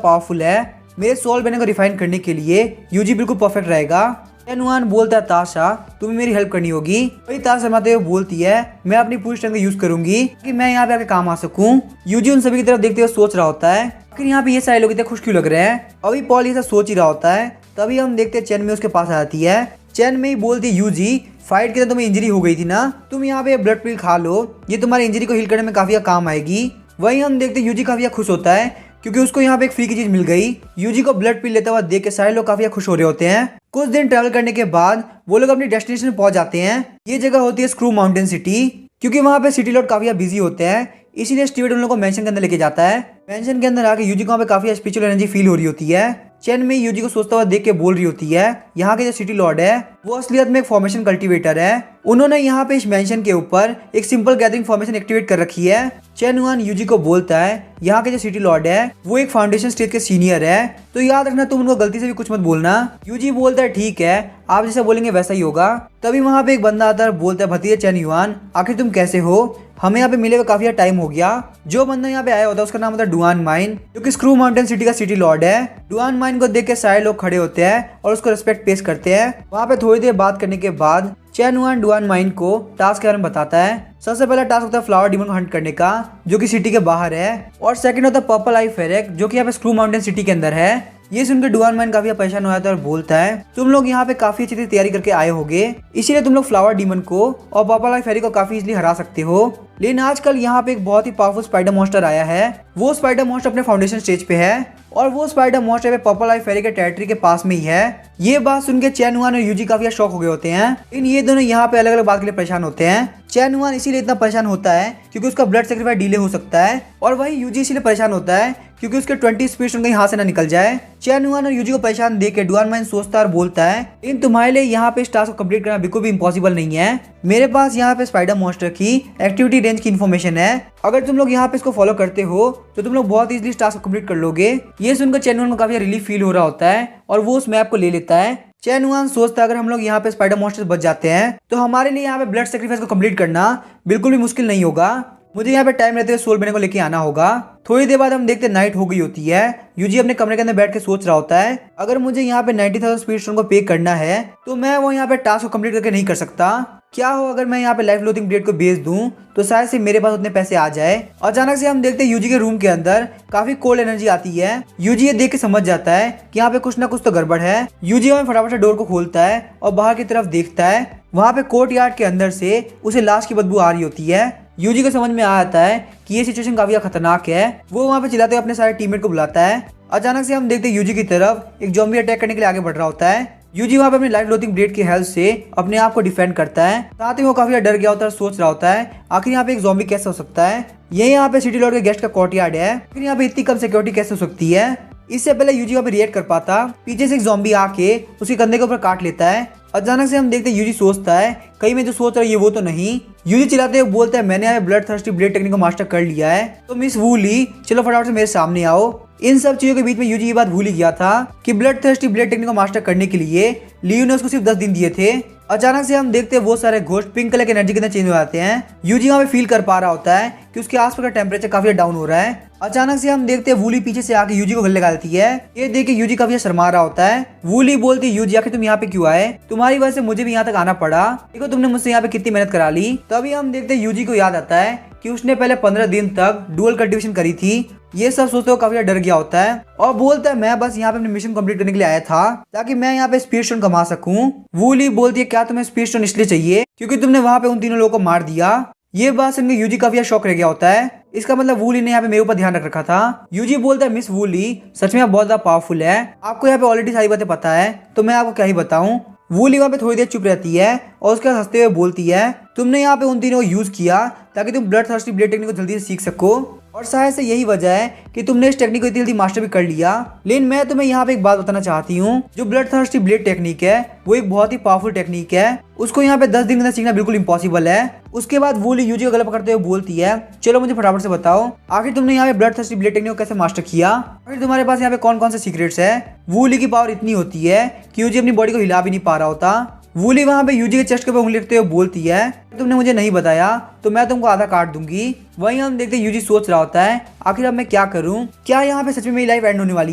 पावरफुल है, मेरे सोल बने को रिफाइन करने के लिए यूजी बिल्कुल परफेक्ट रहेगा। चेन बोलता है, ताशा तुम्हें मेरी हेल्प करनी होगी। वही ताशा शर्माते हुए बोलती है, मैं अपनी पूरी स्ट्रेंथ का यूज करूंगी कि मैं यहाँ पे आके काम आ सकूं। यूजी उन सभी की तरफ देखते हुए सोच रहा होता है, आखिर यहाँ पे ये सारे लोग इतने खुश क्यों लग रहे हैं। अभी पॉल ये सब सोच ही रहा होता है, तभी हम देखते हैं चेन में उसके पास आती है। चेन में ही बोलती, यूजी फाइट के अंदर तुम्हें इंजरी हो गई थी ना, तुम यहाँ पे ब्लड पिल खा लो, ये तुम्हारी इंजरी को हील करने में काफी काम आएगी। वही हम देखते यूजी काफी खुश होता है क्योंकि उसको यहाँ पे एक फ्री की चीज मिल गई। यूजी को ब्लड पिल लेता हुआ देख के सारे लोग काफी खुश हो रहे होते हैं। कुछ दिन ट्रैवल करने के बाद वो लोग अपनी डेस्टिनेशन पहुंच जाते हैं। ये जगह होती है स्क्रू माउंटेन सिटी, क्योंकि वहाँ पे सिटी लॉर्ड काफी बिजी होते हैं, इसीलिए स्टीवर्ड उन लोगों को मेंशन के अंदर लेके जाता है। मेंशन के अंदर आके यूजी को वहाँ पे काफी स्पिरिचुअल एनर्जी फील हो रही होती है। चेन में यूजी को सोचता हुआ देख के बोल रही होती है, यहाँ के जो सिटी लॉर्ड है वो असलियत में एक फॉर्मेशन कल्टीवेटर है, उन्होंने यहाँ पे इस मेंशन के ऊपर एक सिंपल गैदरिंग फॉर्मेशन एक्टिवेट कर रखी है। चेन हुआन यूजी को बोलता है, यहाँ के जो सिटी लॉर्ड है वो एक फाउंडेशन स्टेज के सीनियर है, तो याद रखना तुम उनको गलती से भी कुछ मत बोलना। यूजी बोलता है, ठीक है आप जैसा बोलेंगे वैसा ही होगा। तभी वहाँ पे एक बंदा आता है, बोलता है, भतीजे चेन हुआन आखिर तुम कैसे हो, हमें यहाँ पे मिले हुए काफी टाइम हो गया। जो बंदा यहाँ पे आया होता है उसका नाम होता है डुआन माइन, जो कि स्क्रू माउंटेन सिटी का सिटी लॉर्ड है। डुआन माइन को देख के सारे लोग खड़े होते हैं और उसको रिस्पेक्ट पेश करते हैं। वहाँ पे थोड़ी देर बात करने के बाद चेन हुआन डुआन माइन को टास्क के बारे में बताता है। सबसे पहला टास्क होता है फ्लावर डीमन को हंट करने का, जो कि सिटी के बाहर है, और सेकंड होता है पर्पल आई फेरेक, जो कि यहाँ पे स्क्रू माउंटेन सिटी के अंदर है। ये सुनकर डुआन मैन काफी परेशान हो जाता है और बोलता है, तुम लोग यहाँ पे काफी अच्छी तैयारी करके आए होगे, इसीलिए तुम लोग फ्लावर डीमन को और पर्पल आई फेरी को काफी इजीली हरा सकते हो। लेकिन आजकल यहाँ पे एक बहुत ही पावरफुल स्पाइडर मॉन्स्टर आया है, वो स्पाइडर मॉन्स्टर अपने फाउंडेशन स्टेज पे है और वो स्पाइडर मॉन्स्टर पे पर्पल आई फेरी के टेरिटरी के पास में ही है। ये बात सुन के चेन हुआन और यूजी काफी शॉक हो गए होते हैं, लेकिन ये दोनों यहाँ पे अलग अलग बात के लिए परेशान होते हैं। चेन हुआन इसीलिए इतना परेशान होता है क्योंकि उसका ब्लड सेक्रीफाइस डिले हो सकता है, और वही यूजी इसीलिए परेशान होता है क्योंकि उसके 20 स्पीड कहीं हाथ से ना निकल जाए। चेन हुआन और यूजी को परेशान देख के डुआन मैन सोचता और बोलता है, इन तुम्हारे लिए यहाँ पे इस टास्क को कंप्लीट करना बिल्कुल भी इम्पॉसिबल नहीं है, मेरे पास यहाँ पे स्पाइडर मॉन्स्टर की एक्टिविटी रेंज की इन्फॉर्मेशन है, अगर तुम लोग यहाँ पे इसको फॉलो करते हो तो तुम लोग बहुत इजीली इस टास्क को कंप्लीट कर लोगे। ये सुनकर चेन हुआन को काफी रिलीफ फील हो रहा होता है और वो उस मैप को ले लेता है। चेन हुआन सोचता है, अगर हम लोग यहाँ पे स्पाइडर मॉन्स्टर बच जाते हैं तो हमारे लिए यहाँ पे ब्लड सेक्रीफाइस को कंप्लीट करना बिल्कुल भी मुश्किल नहीं होगा, मुझे यहाँ पे टाइम रहते हुए सोल बने को लेके आना होगा। थोड़ी देर बाद हम देखते नाइट हो गई होती है। यूजी अपने कमरे के अंदर बैठ के सोच रहा होता है, अगर मुझे यहाँ पे 90,000 स्पीड स्टोन को पे करना है तो मैं वो यहाँ पे टास्क को कंप्लीट करके नहीं कर सकता। क्या हो अगर मैं यहाँ पे लाइफ लोथिंग ब्लेड को बेच दूं तो शायद से मेरे पास उतने पैसे आ जाए। अचानक से हम देखते हैं यूजी के रूम के अंदर काफी कोल्ड एनर्जी आती है। यूजी ये देख के समझ जाता है कि यहाँ पे कुछ ना कुछ तो गड़बड़ है। यूजी वहाँ फटाफट से डोर को खोलता है और बाहर की तरफ देखता है, वहाँ पे कोर्ट यार्ड के अंदर से उसे लाश की बदबू आ रही होती है। यूजी को समझ में आ जाता है कि ये सिचुएशन काफी खतरनाक है, वो वहाँ पे चिल्लाते हुए अपने सारे टीममेट को बुलाता है। अचानक से हम देखते हैं यूजी की तरफ एक ज़ॉम्बी अटैक करने के लिए आगे बढ़ रहा होता है। यूजी वहाँ पे अपनी लाइफ लोथिंग ब्लेड की हेल्प से अपने आप को डिफेंड करता है, साथ ही वो काफी डर गया होता है, सोच रहा होता है आखिर यहाँ पे एक ज़ॉम्बी कैसे हो सकता है, ये यहाँ पे सिटी लॉर्ड के गेस्ट का कोर्टयार्ड है, लेकिन यहाँ पे इतनी कम सिक्योरिटी कैसे हो सकती है। इससे पहले यूजी वहाँ पे रिएक्ट कर पाता, पीछे से एक ज़ॉम्बी आके उसके कंधे के ऊपर काट लेता है। अचानक से हम देखते हैं यूजी सोचता है, कहीं मैं जो सोच रहा है ये वो तो नहीं। यूजी चिल्लाते हुए बोलता है, मैंने यहाँ ब्लड थर्स्टी ब्लेड टेक्निक को मास्टर कर लिया है, तो मिस वूली चलो फटाफट से मेरे सामने आओ। इन सब चीजों के बीच में यूजी ये बात भूल ही गया था कि ब्लड थर्स्टी ब्लेड टेक्निक को मास्टर करने के लिए लियो ने उसको सिर्फ 10 दिन दिए थे। अचानक से हम देखते हैं वो सारे घोस्ट पिंक कलर के एनर्जी के अंदर चेंज हो जाते हैं। यूजी वहाँ पे फील कर पा रहा होता है कि उसके आसपास का टेम्परेचर काफी डाउन हो रहा है। अचानक से हम देखते हैं वूली पीछे से आके यूजी को गले लगा देती है। ये देख के यूजी काफी शर्मा रहा होता है। वूली बोलती है यूजी आखिर तुम यहाँ पे क्यों आए, तुम्हारी वजह से मुझे भी यहाँ तक आना पड़ा, देखो तुमने मुझसे यहाँ पे कितनी मेहनत करा ली। तभी हम देखते हैं यूजी को याद आता है कि उसने पहले 15 दिन तक डुअल कल्टीवेशन करी थी। ये सब सोचते हुए काफी डर गया होता है और बोलता है मैं बस यहाँ पे अपने मिशन कंप्लीट करने के लिए आया था ताकि मैं यहाँ पे स्पीड स्टोन कमा सकूं। वूली बोलती है क्या तुम्हें स्पीड स्टोन इसलिए चाहिए क्योंकि तुमने वहाँ पे उन तीनों लोगों को मार दिया। ये बात सुनकर यूजी काफी शॉक रह गया होता है। इसका मतलब वूली ने यहाँ पे मेरे ऊपर ध्यान रख रखा था। यूजी बोलता है मिस वूली सच में आप बहुत ज्यादा पावरफुल है, आपको यहाँ पे ऑलरेडी सारी बातें पता है तो मैं आपको क्या ही बताऊं। वूली वहाँ पे थोड़ी देर चुप रहती है और उसके साथ हंसते हुए बोलती है तुमने यहाँ पे उन तीनों को यूज किया ताकि तुम ब्लड थर्स्टी ब्लेड टेक्निक को जल्दी से सीख सको और शायद से यही वजह है कि तुमने इस टेक्निक को इतनी जल्दी मास्टर भी कर लिया। लेकिन मैं तुम्हें यहाँ पे एक बात बताना चाहती हूँ, जो ब्लड थर्स्टी ब्लेड टेक्निक है वो एक बहुत ही पावरफुल टेक्निक है, उसको यहाँ पे 10 दिन के अंदर सीखना बिल्कुल इम्पॉसिबल है। उसके बाद वूली यूजी को गला पकड़ते हुए बोलती है चलो मुझे फटाफट से बताओ आखिर तुमने यहाँ पे ब्लड थर्स्टी ब्लेड टेक्निक को कैसे मास्टर किया, आखिर तुम्हारे पास यहाँ पे कौन कौन से सीक्रेट्स है। वूली की पावर इतनी होती है कि यूजी अपनी बॉडी को हिला भी नहीं पा रहा होता। वूली वहाँ पे यूजी के चेस्ट के ऊपर उंगली रखते हुए बोलती है तुमने मुझे नहीं बताया तो मैं तुमको आधा काट दूंगी। वहीं हम देखते यूजी सोच रहा होता है आखिर अब मैं क्या करूं, क्या यहाँ पे सच में मेरी लाइफ एंड होने वाली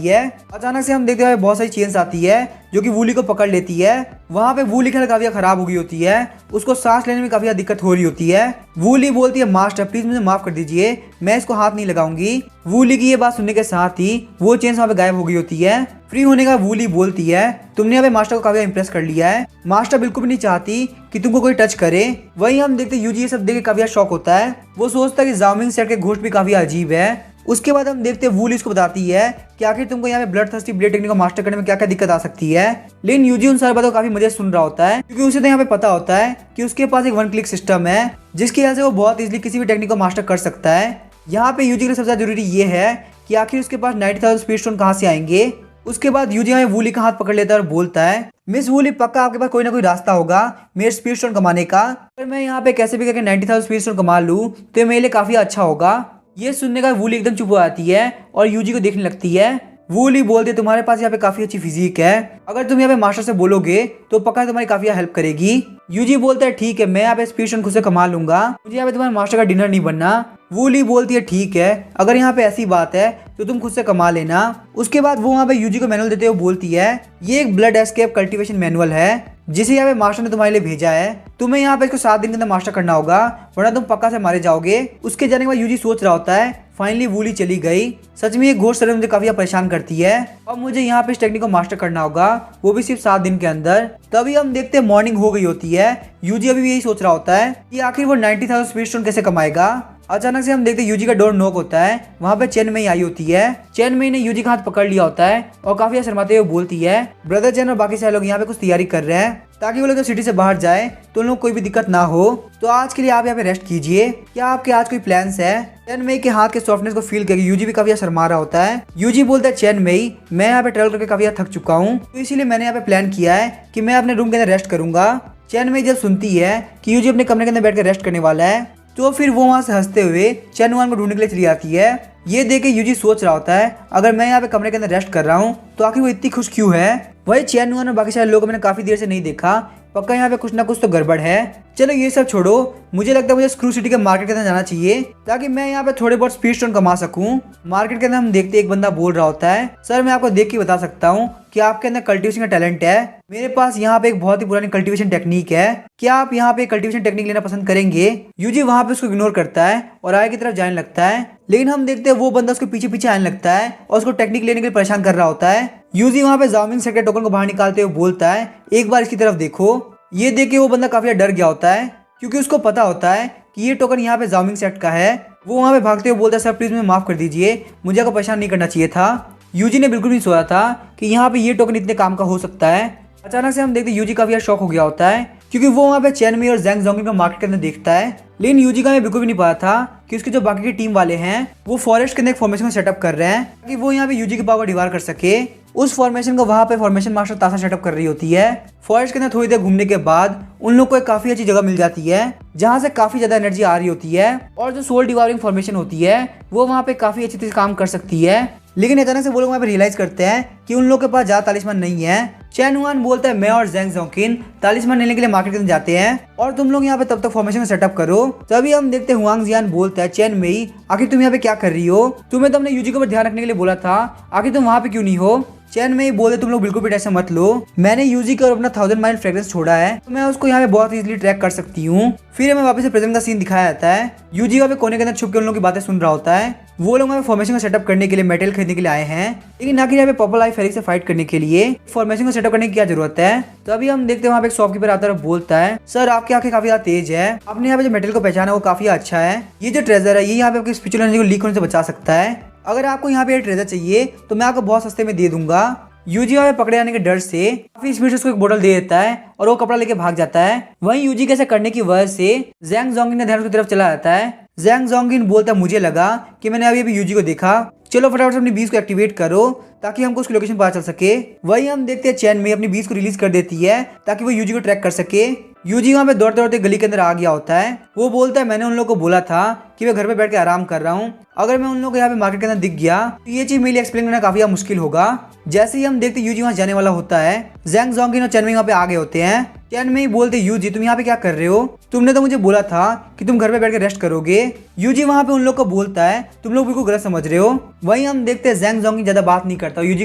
है। अचानक से हम देखते हुए बहुत सारी चेन्स आती है जो कि वूली को पकड़ लेती है। वहाँ पे वूली की हालत काफी खराब हो गई होती है, उसको सांस लेने में काफी दिक्कत हो रही होती है। वूली बोलती है मास्टर प्लीज मुझे माफ कर दीजिए, मैं इसको हाथ नहीं लगाऊंगी। वूली की ये बात सुनने के साथ ही वो चेन्स वहाँ पे गायब हो गई होती है। फ्री होने का वूली बोलती है तुमने यहाँ पे मास्टर को काफी इम्प्रेस कर लिया है, मास्टर बिल्कुल भी नहीं चाहती कि तुमको कोई टच करे। वहीं हम देखते यूजी ये सब देख के काफी शॉक होता है, वो सोचता है कि जामिंग सेट के घोस्ट भी काफी अजीब है। उसके बाद हम देखते हैं वूली इसको बताती है कि आखिर तुमको यहाँ पे ब्लड थर्स्टी ब्लेड टेक्निक को मास्टर करने में क्या क्या दिक्कत आ सकती है। लेकिन यूजी उन सारी बातों को काफी मजे सुन रहा होता है क्योंकि उसे तो यहाँ पे पता होता है कि उसके पास एक 1 क्लिक सिस्टम है जिसकी वजह से वो बहुत इजीली किसी भी टेक्निक को मास्टर कर सकता है। यहाँ पे यूजी के लिए सबसे ज्यादा जरूरी ये है कि आखिर उसके पास 90,000 स्पीड स्टोन कहाँ से आएंगे। उसके बाद यूजी यहाँ वूली का हाथ पकड़ लेता है और बोलता है मिस वूली पक्का आपके पास कोई ना कोई रास्ता होगा मेरे स्पीड स्टोन कमाने का, अगर मैं यहाँ पे कैसे भी करके 90,000 स्पीड स्टोन कमा लूँ तो ये मेरे लिए काफी अच्छा होगा। ये सुनने का वूली एकदम चुप हो जाती है और यूजी को देखने लगती है। वूली बोलते तुम्हारे पास यहाँ पे काफी अच्छी फिजिक है, अगर तुम यहाँ पे मास्टर से बोलोगे तो पक्का तुम्हारी काफी हेल्प करेगी। यूजी बोलता है ठीक है मैं यहाँ पे स्पीड स्टोन खुद से कमा लूंगा, मुझे यहाँ पे तुम्हारे मास्टर का डिनर नहीं बनना। वूली बोलती है ठीक है अगर यहाँ पे ऐसी बात है तो तुम खुद से कमा लेना। उसके बाद वो वहाँ पे यूजी को मैनुअल देते हुए बोलती है ये एक ब्लड एस्केप कल्टीवेशन मैनुअल है जिसे यहाँ पे मास्टर ने तुम्हारे लिए भेजा है, तुम्हें यहाँ पे इसको 7 दिन के अंदर मास्टर करना होगा वरना तुम पक्का से मारे जाओगे। उसके जाने के बाद यूजी सोच रहा होता है फाइनली वूली चली गई, सच में ये घोस्ट सर्वे मुझे काफी परेशान करती है और मुझे यहाँ पे इस टेक्निक को मास्टर करना होगा वो भी सिर्फ 7 दिन के अंदर। तभी हम देखते हैं मॉर्निंग हो गई होती है। यूजी अभी भी यही सोच रहा होता है कि आखिर वो 90,000 स्पीड स्टोन कैसे कमाएगा। अचानक से हम देखते हैं यूजी का डोर नॉक होता है, वहाँ पे चेन मई आई होती है। चेन मई ने यूजी का हाथ पकड़ लिया होता है और काफी शर्माते हुए बोलती है ब्रदर चेन और बाकी सारे लोग यहाँ पे कुछ तैयारी कर रहे हैं ताकि वो लोग सिटी से बाहर जाए तो उन लोग कोई भी दिक्कत ना हो, तो आज के लिए आप यहाँ पे रेस्ट कीजिए, क्या आपके आज कोई प्लान्स है। चेन मई के हाथ के सॉफ्टनेस को फील करके यूजी भी काफी शर्मा रहा होता है। यूजी बोलता है चेन मई मैं यहाँ पे ट्रेवल करके काफी थक चुका हूँ तो इसीलिए मैंने यहाँ पे प्लान किया है कि मैं अपने रूम के अंदर रेस्ट करूंगा। चेन मई जब सुनती है कि यूजी अपने कमरे के अंदर बैठ कर रेस्ट करने वाला है तो फिर वो वहाँ से हंसते हुए चेनवान को ढूंढने के लिए चली जाती है। ये देख के यूजी सोच रहा होता है अगर मैं यहाँ पे कमरे के अंदर रेस्ट कर रहा हूँ तो आखिर वो इतनी खुश क्यों है। वही चेनवान और बाकी सारे लोगों को मैंने काफी देर से नहीं देखा, पक्का यहाँ पे कुछ ना कुछ तो गड़बड़ है। चलो ये सब छोड़ो, मुझे लगता है मुझे स्क्रू सिटी के मार्केट के अंदर जाना चाहिए ताकि मैं यहाँ पे थोड़े बहुत स्पीड स्टोन कमा सकूं। मार्केट के अंदर हम देखते एक बंदा बोल रहा होता है सर मैं आपको देख के बता सकता हूँ कि आपके अंदर कल्टीवेशन का टैलेंट है, मेरे पास यहाँ पे एक बहुत ही पुरानी कल्टीवेशन टेक्निक है, क्या आप यहाँ पे कल्टीवेशन टेक्निक लेना पसंद करेंगे। यूजी वहाँ पे उसको इग्नोर करता है और आगे की तरफ जाने लगता है, लेकिन हम देखते हैं वो बंदा उसके पीछे पीछे आने लगता है और उसको टेक्निक लेने के लिए परेशान कर रहा होता है। यूजी वहाँ पे जामिंग सेट के टोकन को बाहर निकालते हुए बोलता है एक बार इसकी तरफ देखो। ये देख के वो बंदा काफी डर गया होता है क्योंकि उसको पता होता है कि ये टोकन यहाँ पे जामिंग सेट का है। वो वहाँ पे भागते हुए बोलता है सर प्लीज मुझे माफ कर दीजिए, मुझे आपको परेशान नहीं करना चाहिए था। यूजी ने बिल्कुल नहीं सोचा था कि यहाँ पे ये टोकन इतने काम का हो सकता है। अचानक से हम देखते यूजी काफी शॉक हो गया होता है क्योंकि वो वहाँ पे चेन मई और जैंग जोंगिन को मार्केट के अंदर देखता है, लेकिन यूजी का बिल्कुल भी नहीं पता था कि उसके जो बाकी की टीम वाले हैं वो फॉरेस्ट के अंदर एक फॉर्मेशन को सेटअप कर रहे हैं ताकि वो यहाँ पे यूजी की पावर डिवार कर सके। उस फॉर्मेशन को वहाँ पे फॉर्मेशन मास्टर ताशा सेटअप कर रही होती है। फॉरेस्ट के अंदर थोड़ी देर घूमने के बाद उन लोग को एक काफी अच्छी जगह मिल जाती है जहाँ से काफी ज्यादा एनर्जी आ रही होती है और जो सोल डिवाइरिंग फॉर्मेशन होती है वो वहाँ पे काफी अच्छी तरह से काम कर सकती है। लेकिन अचानक से वो लोग वहाँ पे रियलाइज करते हैं कि उन लोगों के पास ज्यादा तालिस्मान नहीं है चैन हुआन बोलता है मैं और जैंग जोंकिन तालिस्मान लेने के लिए मार्केट के अंदर जाते हैं और तुम लोग यहाँ पे तब तक फॉर्मेशन का सेटअप करो। तभी हम देखते हैं हुआंग जियान बोलता है चैन मेई आखिर तुम यहाँ पे क्या कर रही हो, तुम्हें तो हमने यूजी के ऊपर ध्यान रखने के लिए बोला था, आखिर तुम वहाँ पे क्यों नहीं हो। चैन में ही बोले तुम लोग बिल्कुल भी टेंशन मत लो, मैंने यूजी का अपना 1000 माइल फ्रेग्रेंस छोड़ा है तो मैं उसको यहाँ पे बहुत इजीली ट्रैक कर सकती हूँ। फिर हमें वापस से प्रेजेंट का सीन दिखाया जाता है। यूजी वहाँ पे कोने के अंदर छुप के उन लोगों की बातें सुन रहा होता है। वो लोग वहाँ पे फॉर्मेशन का सेटअप करने के लिए मेटेरियल खरीदने के लिए आए हैं, लेकिन ना कि यहाँ पे पर्पल आई फेरिक से फाइट करने के लिए। फॉर्मेशन का सेटअप करने की क्या जरूरत है। तो अभी हम देखते हैं वहाँ पे एक शॉपकीपर आता है और बोलता है सर आपकी आंखें काफी ज्यादा तेज है, आपने यहाँ पे जो मेटेरियल को पहचाना वो काफी अच्छा है, ये जो ट्रेजर है ये यहाँ पे आपकी स्पिरिचुअल एनर्जी को लीक होने से बचा सकता है, अगर आपको यहाँ पे ये ट्रेजर चाहिए तो मैं आपको बहुत सस्ते में दे दूंगा। यूजी वहाँ पे पकड़े जाने के डर से काफी स्पीड से उसको एक बोतल दे देता है और वो कपड़ा लेके भाग जाता है। वहीं यूजी कैसे करने की वजह से जैंग जोंगिन का ध्यान उसकी तरफ चला जाता है। जैंग जोंगिन बोलता है मुझे लगा कि मैंने अभी यूजी को देखा, चलो फटाफट से अपनी बीज को एक्टिवेट करो ताकि हमको उसकी लोकेशन पता चल सके। वही हम देखते हैं चैन में अपनी बीज को रिलीज कर देती है ताकि वो यूजी को ट्रैक कर सके। यूजी वहाँ पे दौड़ते दौड़ते गली के अंदर आ गया होता है। वो बोलता है मैंने उन लोगों को बोला था कि मैं घर पे बैठ के आराम कर रहा हूँ, अगर मैं उन लोगों को यहाँ पे मार्केट के अंदर दिख गया तो ये चीज मेरे लिए एक्सप्लेन करना काफी मुश्किल होगा। जैसे ही हम देखते यूजी वहाँ जाने वाला होता है, जैंग जोंगिन और चैन में वहाँ पे आ गए होते हैं। चैन में ही बोलते यूजी तुम यहाँ पे क्या कर रहे हो, तुमने तो मुझे बोला था कि तुम घर पे बैठ के रेस्ट करोगे। यूजी वहाँ पे उन लोग को बोलता है तुम लोग बिल्कुल गलत समझ रहे हो। वहीं हम देखते हैं जैंग जोंगिन ज्यादा बात नहीं करता, यूजी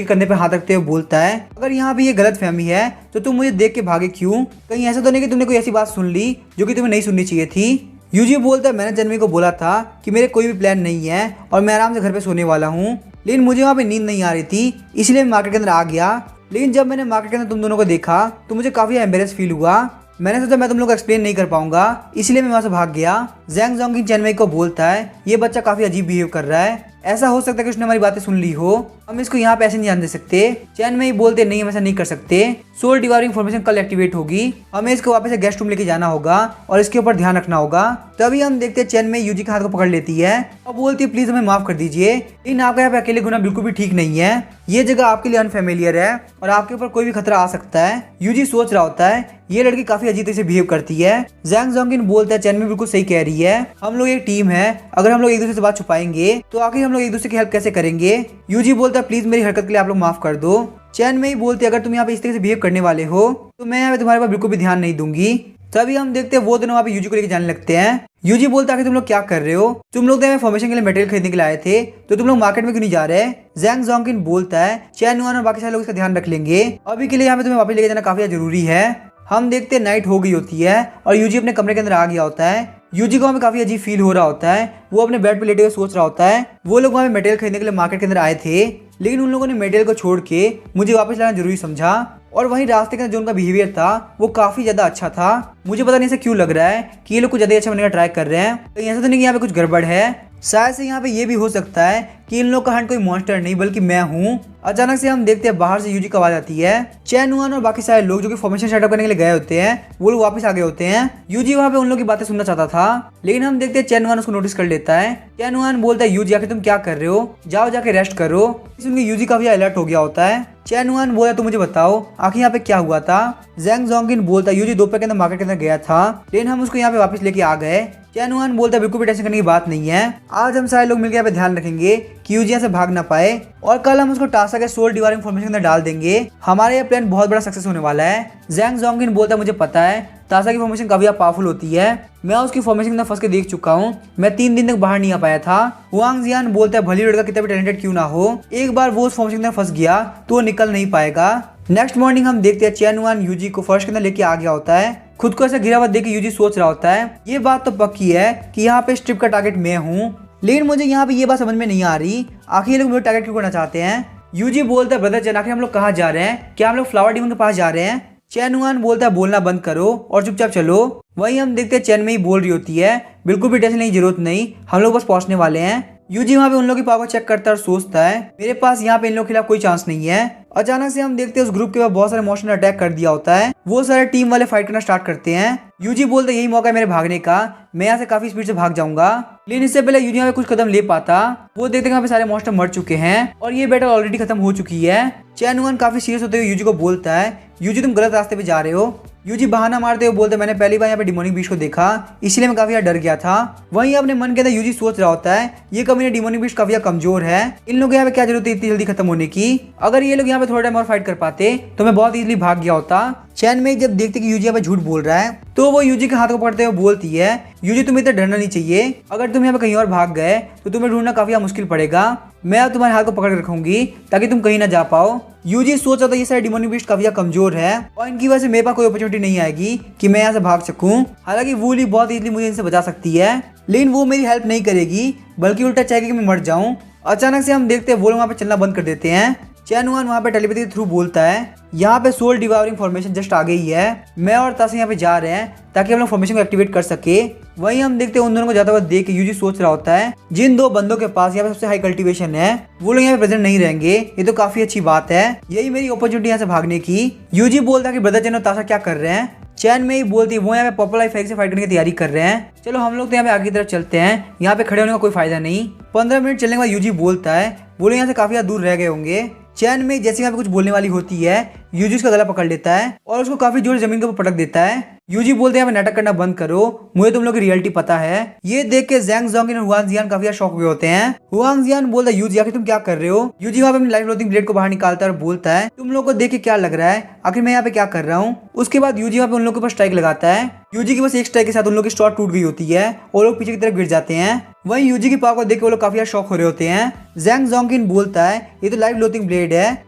के कंधे पे हाथ रखते हुए बोलता है अगर यहाँ पे ये गलत फहमी है तो तुम मुझे देख के भागे क्यों, कहीं ऐसा तो नहीं कि तुमने कोई ऐसी बात सुन ली जो कि तुम्हें नहीं सुननी चाहिए थी। यूजी बोलता है मैंने चैनवी को बोला था कि मेरे कोई भी प्लान नहीं है और मैं आराम से घर पे सोने वाला हूँ, लेकिन मुझे वहाँ पे नींद नहीं आ रही थी इसलिए मैं मार्केट के अंदर आ गया। लेकिन जब मैंने मार्केट के अंदर तुम दोनों को देखा तो मुझे काफी एम्बेरेस फील हुआ, मैंने सोचा मैं तुम लोग को एक्सप्लेन नहीं कर पाऊंगा इसलिए मैं वहाँ से भाग गया। जैंग जोंगिन चैनवे को बोलता है ये बच्चा काफी अजीब बिहेव कर रहा है, ऐसा हो सकता है कि उसने हमारी बातें सुन ली हो, हम इसको यहाँ पे ऐसे नहीं जाने दे सकते। चैनवे बोलते नहीं हम ऐसा नहीं कर सकते, सोल डिवाइडिंग फॉर्मेशन कल एक्टिवेट होगी, हमें इसको वापस से गेस्ट रूम लेके जाना होगा और इसके ऊपर ध्यान रखना होगा। तभी हम देखते हैं चैनवे यूजी के हाथ को पकड़ लेती है और बोलती है प्लीज हमें माफ कर दीजिए, लेकिन आपका यहाँ पे अकेले घूमना बिल्कुल भी ठीक नहीं है, ये जगह आपके लिए अनफेमिलियर है और आपके ऊपर कोई भी खतरा आ सकता है। यूजी सोच रहा होता है ये लड़की काफी अजीब तरीके से बिहेव करती है। जैंग जोंगिन बोलता है चैनवे बिल्कुल सही कह रही है, हम लोग एक टीम है, अगर हम लोग एक दूसरे से बात छुपाएंगे तो आखिर हम लोग एक दूसरे की हेल्प कैसे करेंगे। यूजी बोलता है प्लीज मेरी हरकत के लिए आप लोग माफ कर दो। चैन में ही बोलते अगर तुम यहाँ पे इस तरह से बिहेव करने वाले हो तो मैं यहाँ पे तुम्हारे पास बिल्कुल भी ध्यान नहीं दूंगी। तभी हम देखते हैं वो दोनों वहाँ पे यूजी को लेके जाने लगते हैं। यूजी बोलता है कि तुम लोग क्या कर रहे हो, तुम लोग तो फॉर्मेशन के लिए मटेरियल खरीदने के लिए आए थे तो तुम लोग मार्केट में क्यों नहीं जा रहे। जैंग जोंगिन बोलता है चैन हुआन और बाकी सारे लोग इसका ध्यान रख लेंगे, अभी के लिए यहाँ पे तुम्हें वापस लेके जाना काफी जरूरी है। हम देखते हैं नाइट हो गई होती है और यूजी अपने कमरे के अंदर आ गया होता है। यूजी को हमें काफी अजीब फील हो रहा होता है, वो अपने बेड पे लेटे हुए सोच रहा होता है वो लोग वहाँ पे मटेरियल खरीदने के लिए मार्केट के अंदर आए थे, लेकिन उन लोगों ने मटेरियल को छोड़ के मुझे वापस लाना जरूरी समझा और वहीं रास्ते के अंदर जो उनका बिहेवियर था वो काफी ज्यादा अच्छा था। मुझे पता नहीं ऐसा क्यों लग रहा है कि ये लोग कुछ ज्यादा अच्छा बनने का ट्राई कर रहे हैं, कहीं ऐसा तो नहीं कि यहाँ पे कुछ गड़बड़ है। शायद से यहाँ पे ये भी हो सकता है कि इन लोग का हंट कोई मॉन्स्टर नहीं बल्कि मैं हूँ। अचानक से हम देखते हैं बाहर से यूजी की आवाज आती है। चैन हुआन और बाकी सारे लोग जो कि फॉर्मेशन सेटअप करने के लिए गए होते हैं वो लोग वापस आ गए होते हैं। यूजी वहाँ पे उन लोग की बातें सुनना चाहता था, लेकिन हम देखते हैं चैन हुआन उसको नोटिस कर लेता है। चैन हुआन बोलता है यूजी आके तुम क्या कर रहे हो, जाओ जाके रेस्ट करो। सुनकर यूजी काफी अलर्ट हो गया होता है। चैन हुआन बोला तो मुझे बताओ आखिर यहाँ पे क्या हुआ था। जैंग जोंगिन बोलता है यूजी दोपहर के अंदर मार्केट के अंदर गया था, लेकिन हम उसको यहाँ पे वापस लेके आ गए। चैन हुआन बोलता है बिल्कुल भी टेंशन करने की बात नहीं है, आज हम सारे लोग मिलकर यहाँ पे ध्यान रखेंगे कि यूजी यहाँ से भाग ना पाए और कल हम उसको टासा के सोल डिवाइडिंग फॉर्मेशन के अंदर डाल देंगे, हमारा ये प्लान बहुत बड़ा सक्सेस होने वाला है। जैंग जोंगिन बोलता है मुझे पता है तासा की फॉर्मेशन काफी पावरफुल होती है, मैं उसकी फॉर्मेशन के अंदर फंस के देख चुका हूँ, मैं 3 दिन तक बाहर नहीं आ पाया था। हुआंग जियान बोलता है भली लड़का कितना भी टैलेंटेड क्यों ना हो, एक बार वो उस फॉर्मेशन के अंदर फंस गया तो वो निकल नहीं पाएगा। नेक्स्ट मॉर्निंग हम देखते हैं चैन हुआन यूजी को फर्श के अंदर लेके आ गया होता है। खुद को ऐसा गिरा हुआ देख के यूजी सोच रहा होता है ये बात तो पक्की है कि यहाँ पे स्ट्रिप का टारगेट मैं हूँ, लेकिन मुझे यहाँ पे ये बात समझ में नहीं आ रही आखिर ये लोग मुझे टारगेट क्यों करना चाहते हैं। यूजी बोलता है ब्रदर चैन आखिर हम लोग कहाँ जा रहे हैं, क्या हम लोग फ्लावर डीमन के पास जा रहे हैं। चैन हुआन बोलता है बोलना बंद करो और चुपचाप चलो। वही हम देखते हैं चैन में ही बोल रही होती है बिल्कुल भी टेंशन नहीं जरूरत नहीं, हम लोग बस पहुंचने वाले हैं। यूजी वहाँ पे उन लोगों की पावर चेक करता है और सोचता है मेरे पास यहाँ पे इन लोगों के खिलाफ कोई चांस नहीं है। अचानक से हम देखते हैं उस ग्रुप के बाद बहुत सारे इमोशनल अटैक कर दिया होता है, वो सारे टीम वाले फाइट करना स्टार्ट करते हैं। यूजी बोलते यही मौका है मेरे भागने का, मैं यहाँ से काफी स्पीड से भाग जाऊंगा, लेकिन इससे पहले यूजी यहाँ पे कुछ कदम ले पाता वो देखते हैं यहाँ पे सारे मॉन्स्टर मर चुके हैं और ये बैटल ऑलरेडी खत्म हो चुकी है। चैन हुआन काफी सीरियस होते हुए यूजी को बोलता है यूजी तुम गलत रास्ते पे जा रहे हो, यूजी बहाना मारते हुए बोलते मैंने पहली बार यहाँ पे डिमोनिक बीस्ट को देखा, इसलिए मैं काफी डर गया था। वहीं अपने मन के अंदर यूजी सोच रहा होता है ये कमीना डिमोनिक बीस्ट काफी कमजोर है, इन लोगों यहाँ पे क्या जरूरत है इतनी जल्दी खत्म होने की। अगर ये लोग यहाँ पे थोड़ा टाइम और फाइट कर पाते तो मैं बहुत इजीली भाग गया होता। चैन में जब देखते कि यूजी यहाँ पे झूठ बोल रहा है तो वो यूजी के हाथ को पकड़ते हुए बोलती है यूजी तुम्हें इतना डरना नहीं चाहिए, अगर तुम यहाँ पे कहीं और भाग गए तो तुम्हें ढूंढना काफी मुश्किल पड़ेगा, मैं अब तुम्हारे हाथ को पकड़ रखूंगी ताकि तुम कहीं ना जा पाओ। यूजी सोच रहा था ये सारे डिमोनिक बीस्ट काफी कमजोर है और इनकी वजह से मेरे पास कोई अपॉर्चुनिटी नहीं आएगी कि मैं यहाँ से भाग सकूं। हालांकि वूली बहुत इजीली मुझे इनसे बचा सकती है, लेकिन वो मेरी हेल्प नहीं करेगी बल्कि उल्टा चाहेगी कि मैं मर जाऊं। अचानक से हम देखते हैं वो लोग वहाँ पे चलना बंद कर देते हैं। चैन वन वहाँ पे टेलीपैथी के थ्रू बोलता है यहाँ पे सोल डिवावरिंग फॉर्मेशन जस्ट आ गई है, मैं और तासी यहाँ पे जा रहे हैं ताकि हम लोग फॉर्मेशन को एक्टिवेट कर सके। वहीं हम देखते हैं उन दोनों को जाता हुआ देख के यूजी सोच रहा होता है जिन दो बंदों के पास यहाँ पे सबसे हाई कल्टीवेशन है वो लोग यहाँ पे प्रेजेंट नहीं रहेंगे, ये तो काफी अच्छी बात है, यही मेरी अपॉर्चुनिटी यहाँ से भागने की। यूजी बोलता है कि ब्रदर चैन और ताशा क्या कर रहे हैं। चैन में ही बोलती है वो यहाँ पे पॉपुलर इफेक्ट से फाइट करने की तैयारी कर रहे हैं, चलो हम लोग तो यहाँ पे आगे की तरफ चलते हैं, यहाँ पे खड़े होने का कोई फायदा नहीं। 15 मिनट चलने के बाद यूजी बोलता है वो लोग यहाँ से काफी दूर रह गए होंगे। चैन में जैसे यहाँ पे कुछ बोलने वाली होती है यूजी उसका गला पकड़ लेता है और उसको काफी जोर जमीन के ऊपर पटक देता है। यूजी बोलते हैं यहाँ पे नाटक करना बंद करो, मुझे तुम लोग की रियलिटी पता है। ये देख के जैंग जोंगिन और हुआंग जियान काफी शॉक हुए होते हैं। हुआंग जियान बोलता है यूजी आखिर तुम क्या कर रहे हो। यूजी वहाँ पे अपनी लाइफ लोथिंग ब्लेड को बाहर निकालता है और बोलता है तुम लोग को देख के क्या लग रहा है आखिर मैं यहाँ पे क्या कर रहा हूँ। उसके बाद यूजी वहाँ पे उन लोगों के ऊपर स्ट्राइक लगाता है, यूजी की बस एक स्ट्राइक के साथ उन लोग की स्टॉर्ट टूट गई होती है और लोग पीछे की तरफ गिर जाते हैं। वहीं यूजी की पावर को देख के वो लोग काफी शॉक हो रहे होते हैं। जैंग जोंगिन बोलता है ये तो लाइफ लोथिंग ब्लेड है,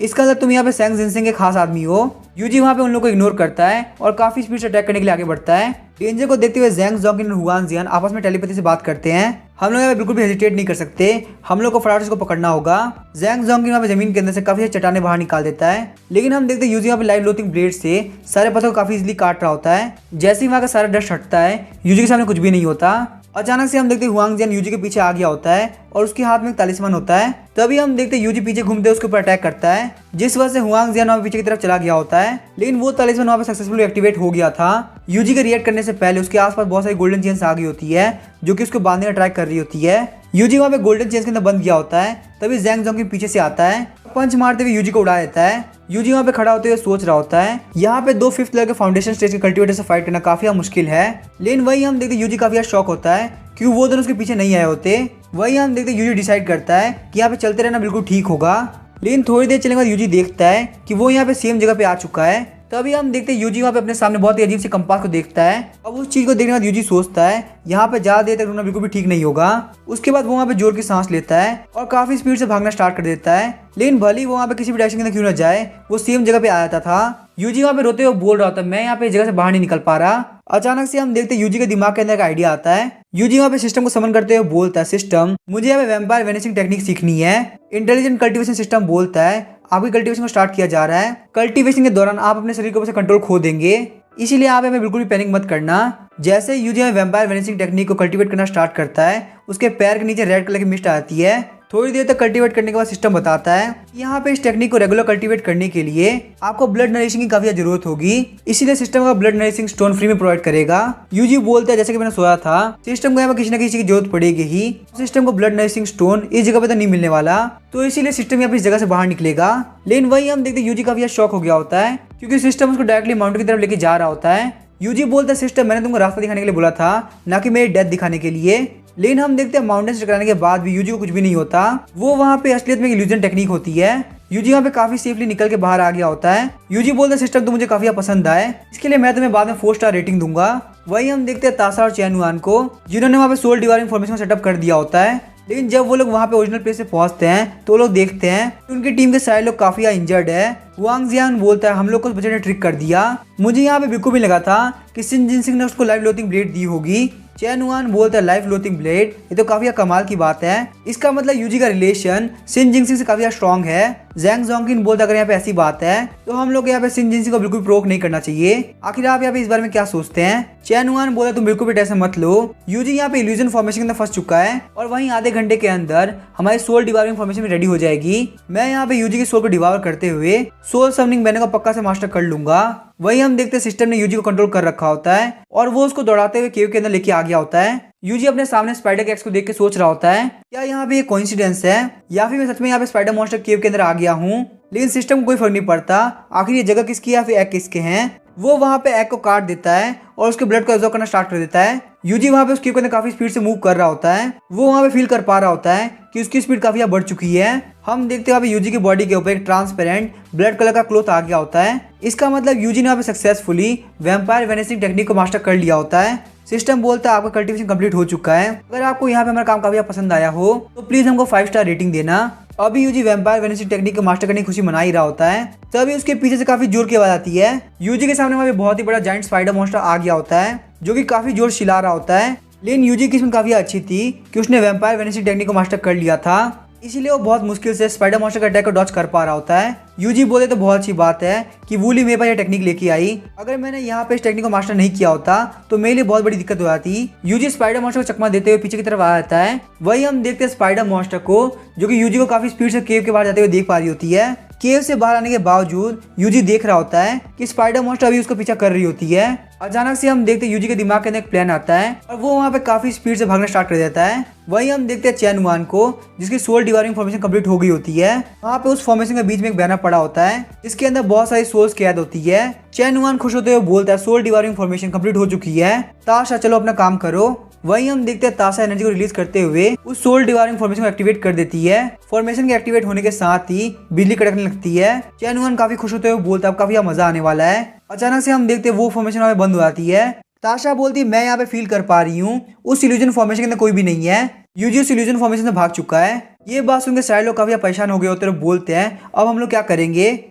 इसका मतलब तुम यहाँ पे सैंग जिनसिंग के खास आदमी हो। यूजी वहाँ पे उन लोगों को इग्नोर करता है और काफी स्पीड से अटैक करने के लिए आगे बढ़ता है। डेंजर को देखते हुए जैंग जोंगिन और हुआन जियान आपस में टेलीपैथी से बात करते हैं, हम लोग यहाँ पे बिल्कुल भी हेजिटेट नहीं कर सकते, हम लोग को फटाफट इसको पकड़ना होगा। जैंग जोंगिन वहाँ पे जमीन के अंदर से काफी चट्टाने बाहर निकाल देता है, लेकिन हम देखते हैं यूजी वहाँ पे लाइव लोथिंग ब्लेड से सारे पत्थर को काफी इजीली काट रहा होता है। जैसे ही वहाँ का सारा डस्ट हटता है यूजी के सामने कुछ भी नहीं होता। अचानक से हम देखते हैं हुआंग जियान यूजी के पीछे आ गया होता है और उसके हाथ में एक तालिस्मान होता है। तभी हम देखते हैं यूजी पीछे घूमते उसके ऊपर अटैक करता है, जिस वजह से हुआंग जियान वहाँ पीछे की तरफ चला गया होता है, लेकिन वो तालिस्मान वहाँ पे सक्सेसफुली एक्टिवेट हो गया था। यूजी के रिएक्ट करने से पहले उसके आसपास बहुत सारी गोल्डन चेन्स आ गई होती है जो कि उसको बांधने का ट्राई कर रही होती है। यूजी वहाँ पे गोल्डन चेन्स के अंदर बंद गया होता है, तभी जैंग जोंगिन पीछे से आता है, पंच मारते हुए यूजी को उड़ा देता है। यूजी वहाँ पे खड़ा होते हुए सोच रहा होता है यहाँ पे 2 5th लेवल के फाउंडेशन स्टेज के कल्टीवेटर से फाइट करना काफी मुश्किल है, लेकिन वही हम देखते यूजी काफी शॉक होता है क्योंकि वो दोनों उसके पीछे नहीं आए होते। वही हम देखते यूजी डिसाइड करता है कि यहाँ पे चलते रहना बिल्कुल ठीक होगा, लेकिन थोड़ी देर चलने के बाद यूजी देखता है कि वो यहाँ पे सेम जगह पे आ चुका है। तभी हम देखते हैं यूजी वहाँ पे अपने सामने बहुत ही अजीब से कंपास को देखता है। अब उस चीज को देखने के बाद यूजी सोचता है यहाँ पे ज्यादा देर तक रुकना बिल्कुल भी ठीक नहीं होगा। उसके बाद वो वहाँ पे जोर की सांस लेता है और काफी स्पीड से भागना स्टार्ट कर देता है, लेकिन भले वो वहाँ पे किसी भी डायरेक्शन के अंदर क्यों ना जाए वो सेम जगह पे आ जाता था। यूजी वहाँ पे रोते हुए बोल रहा था मैं यहाँ पे इस जगह से बाहर नहीं निकल पा रहा। अचानक से हम देखते हैं यूजी के दिमाग के अंदर का आइडिया आता है। यूजी वहाँ पे सिस्टम को समन करते हुए बोलता है सिस्टम मुझे यहाँ पे वैम्पायर वेनिशिंग टेक्निक सीखनी है। इंटेलिजेंट कल्टीवेशन सिस्टम बोलता है आपकी कल्टीवेशन को स्टार्ट किया जा रहा है, कल्टीवेशन के दौरान आप अपने शरीर के ऊपर से कंट्रोल खो देंगे, इसीलिए आप हमें बिल्कुल भी पैनिक मत करना। जैसे यूजी वैम्पायर वेनिशिंग टेक्निक को कल्टीवेट करना स्टार्ट करता है उसके पैर के नीचे रेड कलर की मिस्ट आती है। थोड़ी देर तक कल्टीवेट करने के बाद सिस्टम बताता है यहाँ पे इस टेक्निक को रेगुलर कल्टीवेट करने के लिए आपको ब्लड नरिशिंग की काफी जरूरत होगी, इसीलिए सिस्टम का ब्लड नरिशिंग स्टोन फ्री में प्रोवाइड करेगा। यूजी बोलता है जैसे कि मैंने सोचा था सिस्टम को यहाँ पे किसी न किसी की जरूरत पड़ेगी ही, सिस्टम को ब्लड नरिशिंग स्टोन इस जगह पे तो नहीं मिलने वाला, तो इसीलिए सिस्टम यहाँ पे इस जगह से बाहर निकलेगा। लेकिन वही हम देखते यूजी काफी शॉक हो गया होता है क्योंकि सिस्टम उसको डायरेक्टली माउंटेन की तरफ लेके जा रहा होता है। यूजी बोलता है सिस्टम मैंने तुमको रास्ता दिखाने के लिए बोला था, ना कि मेरी डेथ दिखाने के लिए। लेकिन हम देखते हैं माउंटेन से टकराने के बाद भी यूजी को कुछ भी नहीं होता, वो वहाँ पे असलियत में इल्यूजन टेक्निक होती है। यूजी वहाँ पे काफी सेफली निकल के बाहर आ गया होता है। यूजी बोलता है सिस्टम तो मुझे काफी पसंद आए, इसके लिए मैं तुम्हें बाद में 4 स्टार रेटिंग दूंगा। वही हम देखते हैं ताशा और चैन युआन को जिन्होंने वहाँ पे सोल डिवाइनिंग फॉर्मेशन सेटअप कर दिया होता है, लेकिन जब वो लोग वहाँ पे ओरिजिनल प्लेस से पहुंचते हैं तो लोग देखते हैं कि उनकी टीम के सारे लोग काफी इंजर्ड है। हुआंग जियान बोलता है हम लोग को उस बच्चे ने ट्रिक कर दिया, मुझे यहाँ पे बिल्कुल भी लगा था कि सिन जिनसिंग ने उसको लाइफ लोथिंग ब्लेड दी होगी। चैन युआन बोलता है लाइफ लोथिंग ब्लेड, ये तो काफी कमाल की बात है, इसका मतलब यूजी का रिलेशन सिन जिनसिंग से काफी स्ट्रॉन्ग है। जैंग जोंगिन बोलता अगर यहाँ पे ऐसी बात है तो हम लोग यहाँ पे सिन जिनसिंग को बिल्कुल प्रोक नहीं करना चाहिए, आखिर आप यहाँ पे इस बारे में क्या सोचते हैं। चैन युआन बोला तुम बिल्कुल भी टेंशन मत लो, यूजी यहाँ पे इल्यूजन फॉर्मेशन के अंदर फंस चुका है और वहीं आधे घंटे के अंदर हमारी सोल डिवाइनिंग फॉर्मेशन में रेडी हो जाएगी। मैं यहाँ पे यूजी की सोल को डिवाइवर करते हुए सोल समनिंग मैंने को पक्का से मास्टर कर लूंगा। वही हम देखते हैं सिस्टम ने यूजी को कंट्रोल कर रखा होता है और वो उसको दौड़ाते हुए केव के अंदर लेके आ गया होता है। यूजी अपने सामने स्पाइडर के एक्स को देख के सोच रहा होता है क्या यहाँ पे ये कोइंसिडेंस है या फिर मैं सच में यहाँ पे स्पाइडर मॉन्स्टर केव के अंदर आ गया हूँ। लेकिन सिस्टम को कोई फर्क नहीं पड़ता आखिर ये जगह किसकी या फिर एग किसके हैं। वो वहाँ पे एग को काट देता है और उसके ब्लड को एब्जॉर्ब करना स्टार्ट कर देता है। यूजी वहाँ पे उस केव के अंदर काफी स्पीड से मूव कर रहा होता है। वो वहाँ पे फील कर पा रहा होता है कि उसकी स्पीड काफी बढ़ चुकी है। हम देखते हैं यूजी की बॉडी के ऊपर एक ट्रांसपेरेंट ब्लड कलर का क्लॉथ आ गया होता है। इसका मतलब यूजी ने वहाँ पे सक्सेसफुली वैम्पायर वेनेसिंग टेक्निक को मास्टर कर लिया होता है। सिस्टम बोलता है आपका कल्टीवेशन कंप्लीट हो चुका है। अगर आपको यहाँ पे हमारा काम काफी पसंद आया हो तो प्लीज हमको 5 स्टार रेटिंग देना। अभी यूजी वैम्पायर वेनेसिंग टेक्निक को मास्टर करने की खुशी मना ही रहा होता है तभी उसके पीछे से काफी जोर की आवाज आती है। यूजी के सामने वहाँ पे बहुत ही बड़ा जायंट स्पाइडर मॉन्स्टर आ गया होता है जो कि काफी जोर चिल्ला रहा होता है। लेकिन यूजी की किस्मत काफी अच्छी थी कि उसने वैम्पायर वेनेसिंग टेक्निक को मास्टर कर लिया था, इसीलिए वो बहुत मुश्किल से स्पाइडर मॉन्स्टर का अटैक को डॉच कर पा रहा होता है। यूजी बोले तो बहुत अच्छी बात है कि वूली मेरे पास ये टेक्निक लेके आई। अगर मैंने यहाँ पे इस टेक्निक को मास्टर नहीं किया होता तो मेरे लिए बहुत बड़ी दिक्कत हो जाती। यूजी स्पाइडर मॉन्स्टर को चकमा देते हुए पीछे की तरफ आ जाता है। वही हम देखते हैं स्पाइडर मॉन्स्टर को जो कि यूजी को काफी स्पीड से केव के बाहर जाते हुए देख पा रही होती है। केव से बाहर आने के बावजूद यूजी देख रहा होता है कि स्पाइडर मॉन्स्टर अभी उसका पीछा कर रही होती है। अचानक से हम देखते हैं यूजी के दिमाग के अंदर एक प्लान आता है और वो वहाँ पे काफी स्पीड से भागना स्टार्ट कर देता है। वही हम देखते हैं चैन वन को जिसकी सोल डिवाइनिंग फॉर्मेशन कंप्लीट हो गई होती है। वहाँ पे उस फॉर्मेशन के बीच में एक बैनर पड़ा होता है जिसके अंदर बहुत सारी सोल्स कैद होती है। चैन वन खुश होते हुए बोलता है सोल डिवाइनिंग फॉर्मेशन कंप्लीट हो चुकी है, ताशा चलो अपना काम करो। वहीं हम देखते हैं ताशा एनर्जी को रिलीज करते हुए उस सोल डिवाइनिंग फॉर्मेशन को एक्टिवेट कर देती है। फॉर्मेशन के एक्टिवेट होने के साथ ही बिजली कड़कने लगती है। चैन वन काफी खुश होते हुए बोलता है अब काफी मजा आने वाला है। अचानक से हम देखते हैं वो फॉर्मेशन वहाँ पे बंद हो जाती है। ताशा बोलती मैं यहाँ पे फील कर पा रही हूँ उस इल्यूजन फॉर्मेशन के अंदर कोई भी नहीं है, यूजी उस इल्यूजन फॉर्मेशन से भाग चुका है। ये बात सुनकर सारे लोग काफी परेशान हो गए होते हैं, बोलते हैं अब हम लोग क्या करेंगे।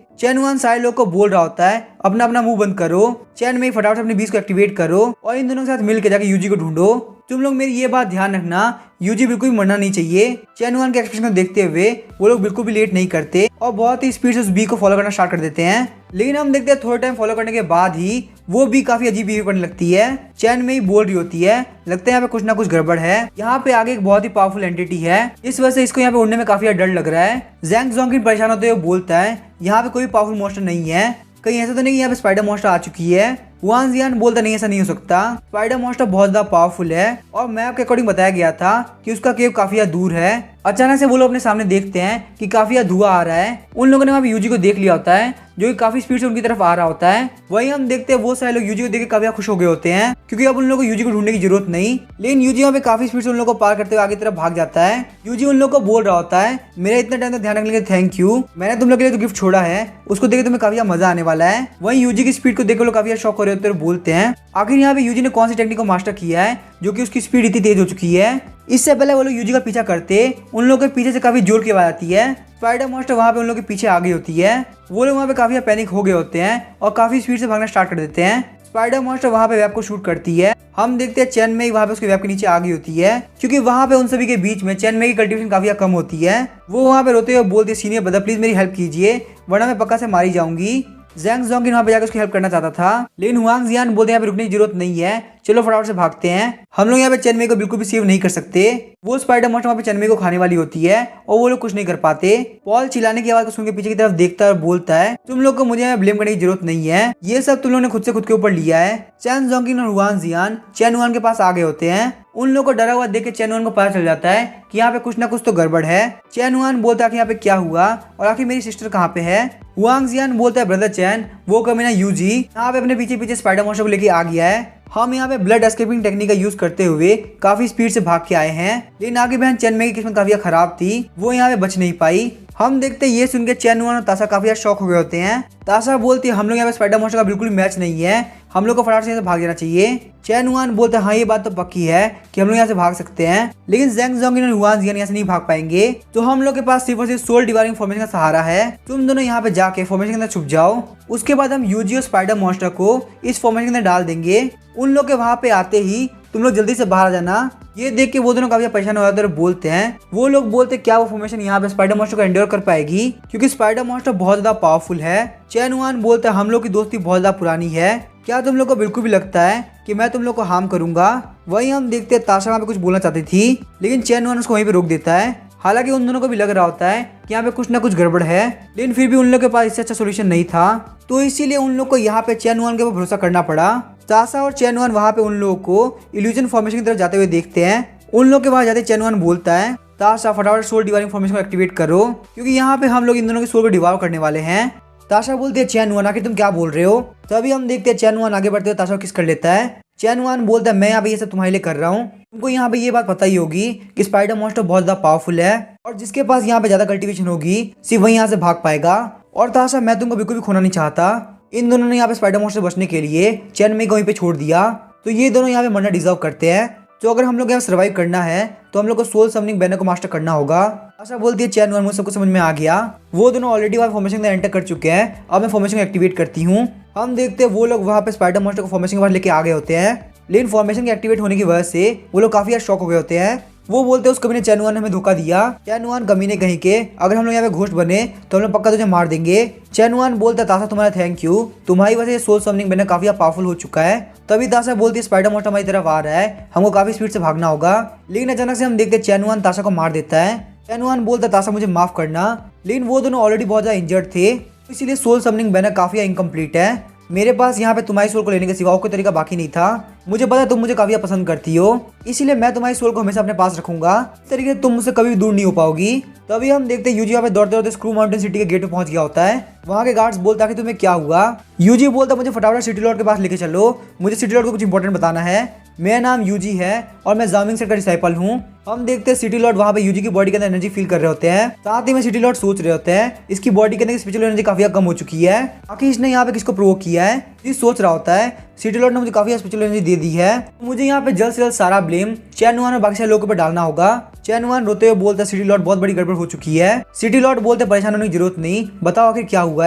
चैन वन सारे लोग को बोल रहा होता है अपना अपना मुंह बंद करो, चैन में फटाफट अपने बीज को एक्टिवेट करो और इन दोनों के साथ मिलकर जाके यूजी को ढूंढो। तुम लोग मेरी ये बात ध्यान रखना, यूजी बिल्कुल भी मरना नहीं चाहिए। चैन वन के एक्सप्रेशन को देखते हुए वो लोग बिल्कुल भी लेट नहीं करते और बहुत ही स्पीड से उस बी को फॉलो करना स्टार्ट कर देते हैं। लेकिन हम देखते हैं थोड़े टाइम फॉलो करने के बाद ही वो भी काफी अजीब बिहेव करने लगती है। चैन में ही बोल रही होती है लगता है यहाँ पे कुछ ना कुछ गड़बड़ है, यहाँ पे आगे एक बहुत ही पावरफुल एंटिटी है, इस वजह से इसको यहाँ पे उड़ने में काफी डर लग रहा है। जैंग जोंगिन परेशान होते हुए बोलता है यहाँ पे कोई पावरफुल मॉन्स्टर नहीं है, कहीं ऐसा तो नहीं यहाँ पे स्पाइडर मॉन्स्टर आ चुकी है। वान जियान बोलता नहीं ऐसा नहीं हो सकता, स्पाइडर मॉन्स्टर बहुत ज्यादा पावरफुल है और मैप के अकॉर्डिंग बताया गया था कि उसका केव काफी दूर है। अचानक से वो लोग अपने सामने देखते हैं कि काफी धुआं आ रहा है। उन लोगों ने वहाँ पे यूजी को देख लिया होता है जो कि काफी स्पीड से उनकी तरफ आ रहा होता है। वही हम देखते हैं वो सारे लोग यूजी को देख के काफी खुश हो गए होते हैं क्योंकि अब उन लोगों को यूजी को ढूंढने की जरूरत नहीं। लेकिन यूजी वहाँ पे काफी स्पीड से उन लोगों को पार करते हुए आगे तरफ भाग जाता है। यूजी उन लोगों को बोल रहा होता है मेरा इतना टाइम तक ध्यान रखने के लिए थैंक यू, मैंने तुम लोग के लिए तो गिफ्ट छोड़ा है उसको देख के तुम्हें काफी मजा आने वाला है। वही यूजी की स्पीड को देख लोग काफी शौक हो रहे होते हैं, बोलते हैं आखिर यहाँ पे यूजी ने कौन सी टेक्निक को मास्टर किया है जो कि उसकी स्पीड इतनी तेज हो चुकी है। इससे पहले वो लोग यूजी का पीछा करते उन लोगों के पीछे से काफी जोर की आवाज आती है। स्पाइडर मॉन्स्टर वहाँ पे उन लोगों के पीछे आ गई होती है। वो लोग वहाँ पे काफी पैनिक हो गए होते हैं और काफी स्पीड से भागना स्टार्ट कर देते हैं। स्पाइडर मॉन्स्टर वहाँ पे वेब को शूट करती है। हम देखते हैं चैन में ही वहाँ पे उसके वेब के नीचे आ गई होती है क्योंकि वहाँ पे उन सभी के बीच में चैन में की कल्टीवेशन काफी कम होती है। वो वहाँ पे रोते हुए बोलती है सीनियर ब्रदर प्लीज मेरी हेल्प कीजिए वरना मैं पक्का से मारी जाऊंगी। जैंग जोंगिन वहाँ पे जाकर उसकी हेल्प करना चाहता था लेकिन हुआंग जियान बोलते हैं यहाँ पे रुकने की जरूरत नहीं है, चलो फटाफट से भागते हैं, हम लोग यहाँ पे चेन्नई को बिल्कुल भी सेव नहीं कर सकते। वो स्पाइडर मॉन्स्टर वहाँ पे चेन्नई को खाने वाली होती है और वो लोग कुछ नहीं कर पाते। पॉल चिल्लाने की आवाज को सुन के पीछे की तरफ देखता है और बोलता है तुम लोग को मुझे यहाँ ब्लेम करने की जरूरत नहीं है, ये सब तुम लोगों ने खुद से खुद के ऊपर लिया है। चैन जोंगिन और हुआंग जियान चैन वन के पास आ गए होते हैं। उन लोगों को डरा हुआ देख के चैन वन को पता चल जाता है कि यहाँ पे कुछ ना कुछ तो गड़बड़ है। चैन वन बोलता है कि यहाँ पे क्या हुआ और आखिर मेरी सिस्टर कहाँ पे है। हुआंग जियान बोलता है ब्रदर चैन वो कमीना यूजी यहाँ पे अपने पीछे पीछे स्पाइडर मॉन्स्टर को लेके आ गया है, हम यहाँ पे ब्लड एस्केपिंग टेक्निक का यूज करते हुए काफी स्पीड से भाग के आए हैं। लेकिन आगे बहन चेन्नई की किस्मत काफी खराब थी, वो यहाँ पे बच नहीं पाई। हम देखते ये सुन के चैन वन और ताशा काफी शौक हो गए होते हैं। ताशा बोलती है हम लोग यहाँ पे स्पाइडर मॉन्स्टर का बिल्कुल मैच नहीं है, हम लोग को फटाफट से यहाँ से भाग जाना चाहिए। चैन वन बोलते हैं हाँ ये बात तो पक्की है कि हम लोग यहाँ से भाग सकते हैं, लेकिन जैंग जोंगिन और हुआन जियान यहाँ से नहीं भाग पाएंगे, तो हम लोग के पास सिर्फ और सिर्फ सोल डिवाइनिंग फॉर्मेशन का सहारा है। तुम दोनों यहाँ पे जाके फॉर्मेशन के अंदर छुप जाओ, उसके बाद हम यूजी और स्पाइडर मॉन्स्टर को इस फॉर्मेशन के अंदर डाल देंगे। उन लोग के वहाँ पे आते ही तुम लोग जल्दी से बाहर आ जाना। ये देख के वो दोनों काफी परेशान हो जाते हैं और बोलते हैं वो लोग बोलते क्या वो फॉर्मेशन यहाँ पे स्पाइडर मॉन्स्टर को एंड्योर कर पाएगी क्योंकि स्पाइडर मॉन्स्टर बहुत ज्यादा पावरफुल है। चैन वन बोलते हैं हम लोग की दोस्ती बहुत ज्यादा पुरानी है, क्या तुम लोग को बिल्कुल भी लगता है कि मैं तुम लोग को हार्म करूंगा। वही हम देखते हैं ताशा वहाँ पे कुछ बोलना चाहती थी लेकिन चैन वन उसको वहीं पे रोक देता है। हालांकि उन दोनों को भी लग रहा होता है कि यहाँ पे कुछ ना कुछ गड़बड़ है, लेकिन फिर भी उन लोग के पास इससे अच्छा सोल्यूशन नहीं था, तो इसीलिए उन लोग को यहाँ पे चैन वन के ऊपर भरोसा करना पड़ा। ताशा और चैन वन वहाँ पे उन लोगों को इल्यूजन फॉर्मेशन की तरफ जाते हुए देखते हैं। उन लोगों के पास जाते चैन वन बोलता है ताशा फटाफट सोल डिवाइनिंग फॉर्मेशन को एक्टिवेट करो, क्योंकि यहाँ पे हम लोग इन दोनों के सोल को डिवाइव करने वाले हैं। ताशा बोलती है चैन वन आखिर तुम क्या बोल रहे हो। तभी हम देखते हैं चैन वन आगे बढ़ते हुए ताशा को किस कर लेता है। चैन वन बोलता है मैं यहाँ पे ये सब तुम्हारे लिए कर रहा हूँ। तुमको यहाँ पे ये बात पता ही होगी कि स्पाइडर मॉन्स्टर बहुत ज्यादा पावरफुल है और जिसके पास यहाँ पे ज्यादा कल्टीवेशन होगी सिर्फ वही यहाँ से भाग पाएगा। और ताशा मैं तुमको बिल्कुल भी खोना नहीं चाहता। इन दोनों ने यहाँ पे स्पाइडर मॉन्स्टर बचने के लिए चैन में को वहीं पे छोड़ दिया, तो ये दोनों यहाँ पे मरना डिजर्व करते हैं। तो अगर हम लोग यहाँ सर्वाइव करना है तो हम लोग को सोल समनिंग बैनर को मास्टर करना होगा। आशा बोलती है चैन वन मुझे सबको समझ में आ गया। वो दोनों ऑलरेडी वहाँ फॉर्मेशन में एंटर कर चुके हैं। अब मैं फॉर्मेशन को एक्टिवेट करती हूँ। हम देखते हैं वो लोग वहाँ पे स्पाइडर मॉन्स्टर को फॉर्मेशन के बाद लेके आ गए होते हैं, लेकिन फॉर्मेशन के एक्टिवेट होने की वजह से वो लोग काफी शॉक हो गए होते हैं। वो बोलते हैं उस कमीने चैन वन ने हमें धोखा दिया। चैन वन कमीने कहीं के अगर हम लोग यहाँ पे घोस्ट बने तो हम लोग पक्का तुझे मार देंगे। चैन वन बोलता है ताशा तुम्हारा थैंक यू, तुम्हारी वजह से सोल समनिंग बैनर काफी पावरफुल हो चुका है। तभी ताशा बोलती है स्पाइडर मॉन्स्टर हमारी तरफ आ रहा है, हमको काफी स्पीड से भागना होगा। लेकिन अचानक से हम देखते हैं चैन वन ताशा को मार देता है। चैन वन बोलता है ताशा मुझे माफ करना, लेकिन वो दोनों ऑलरेडी बहुत ज्यादा इंजर्ड थे, इसीलिए सोल समनिंग बैनर काफी इनकम्प्लीट है। मेरे पास यहाँ पे तुम्हारी सोल को लेने के सिवा कोई तरीका बाकी नहीं था। मुझे पता है तुम मुझे काफी पसंद करती हो, इसीलिए मैं तुम्हारी सोल को हमेशा अपने पास रखूंगा। इस तरीके से तुम मुझसे कभी भी दूर नहीं हो पाओगी। तभी हम देखते हैं यूजी यहाँ पे दौड़ते दौड़ते स्क्रू माउंटेन सिटी के गेट पे पहुंच गया होता है। वहाँ के गार्ड्स बोलता है कि तुम्हें क्या हुआ। यूजी बोलता है मुझे फटाफट सिटी लॉर्ड के पास लेके चलो, मुझे सिटी लॉर्ड को कुछ इंपॉर्टेंट बताना है। मेरा नाम यूजी है और मैं जामिंग सेट का डिसाइपल हूँ। हम देखते हैं सिटी लॉर्ड वहाँ पे यूजी की बॉडी के अंदर एनर्जी फील कर रहे होते हैं। साथ ही में सिटी लॉर्ड सोच रहे होते हैं इसकी बॉडी के अंदर स्पिरिचुअल एनर्जी काफी कम हो चुकी है, आखिर इसने यहाँ पे किसको प्रोवोक किया है। ये सोच रहा होता है सिटी लॉर्ड ने मुझे काफी स्पिरिचुअल एनर्जी दे दी है, मुझे यहाँ पे जल्द से जल्द सारा ब्लेम चैन वन और बाकी सारे लोगों पर डालना होगा। चैन वन रोते हुए बोलता है सिटी लॉर्ड बहुत बड़ी गड़बड़ हो चुकी है। सिटी लॉर्ड बोलते परेशान होने की जरूरत नहीं, बताओ आखिर क्या हुआ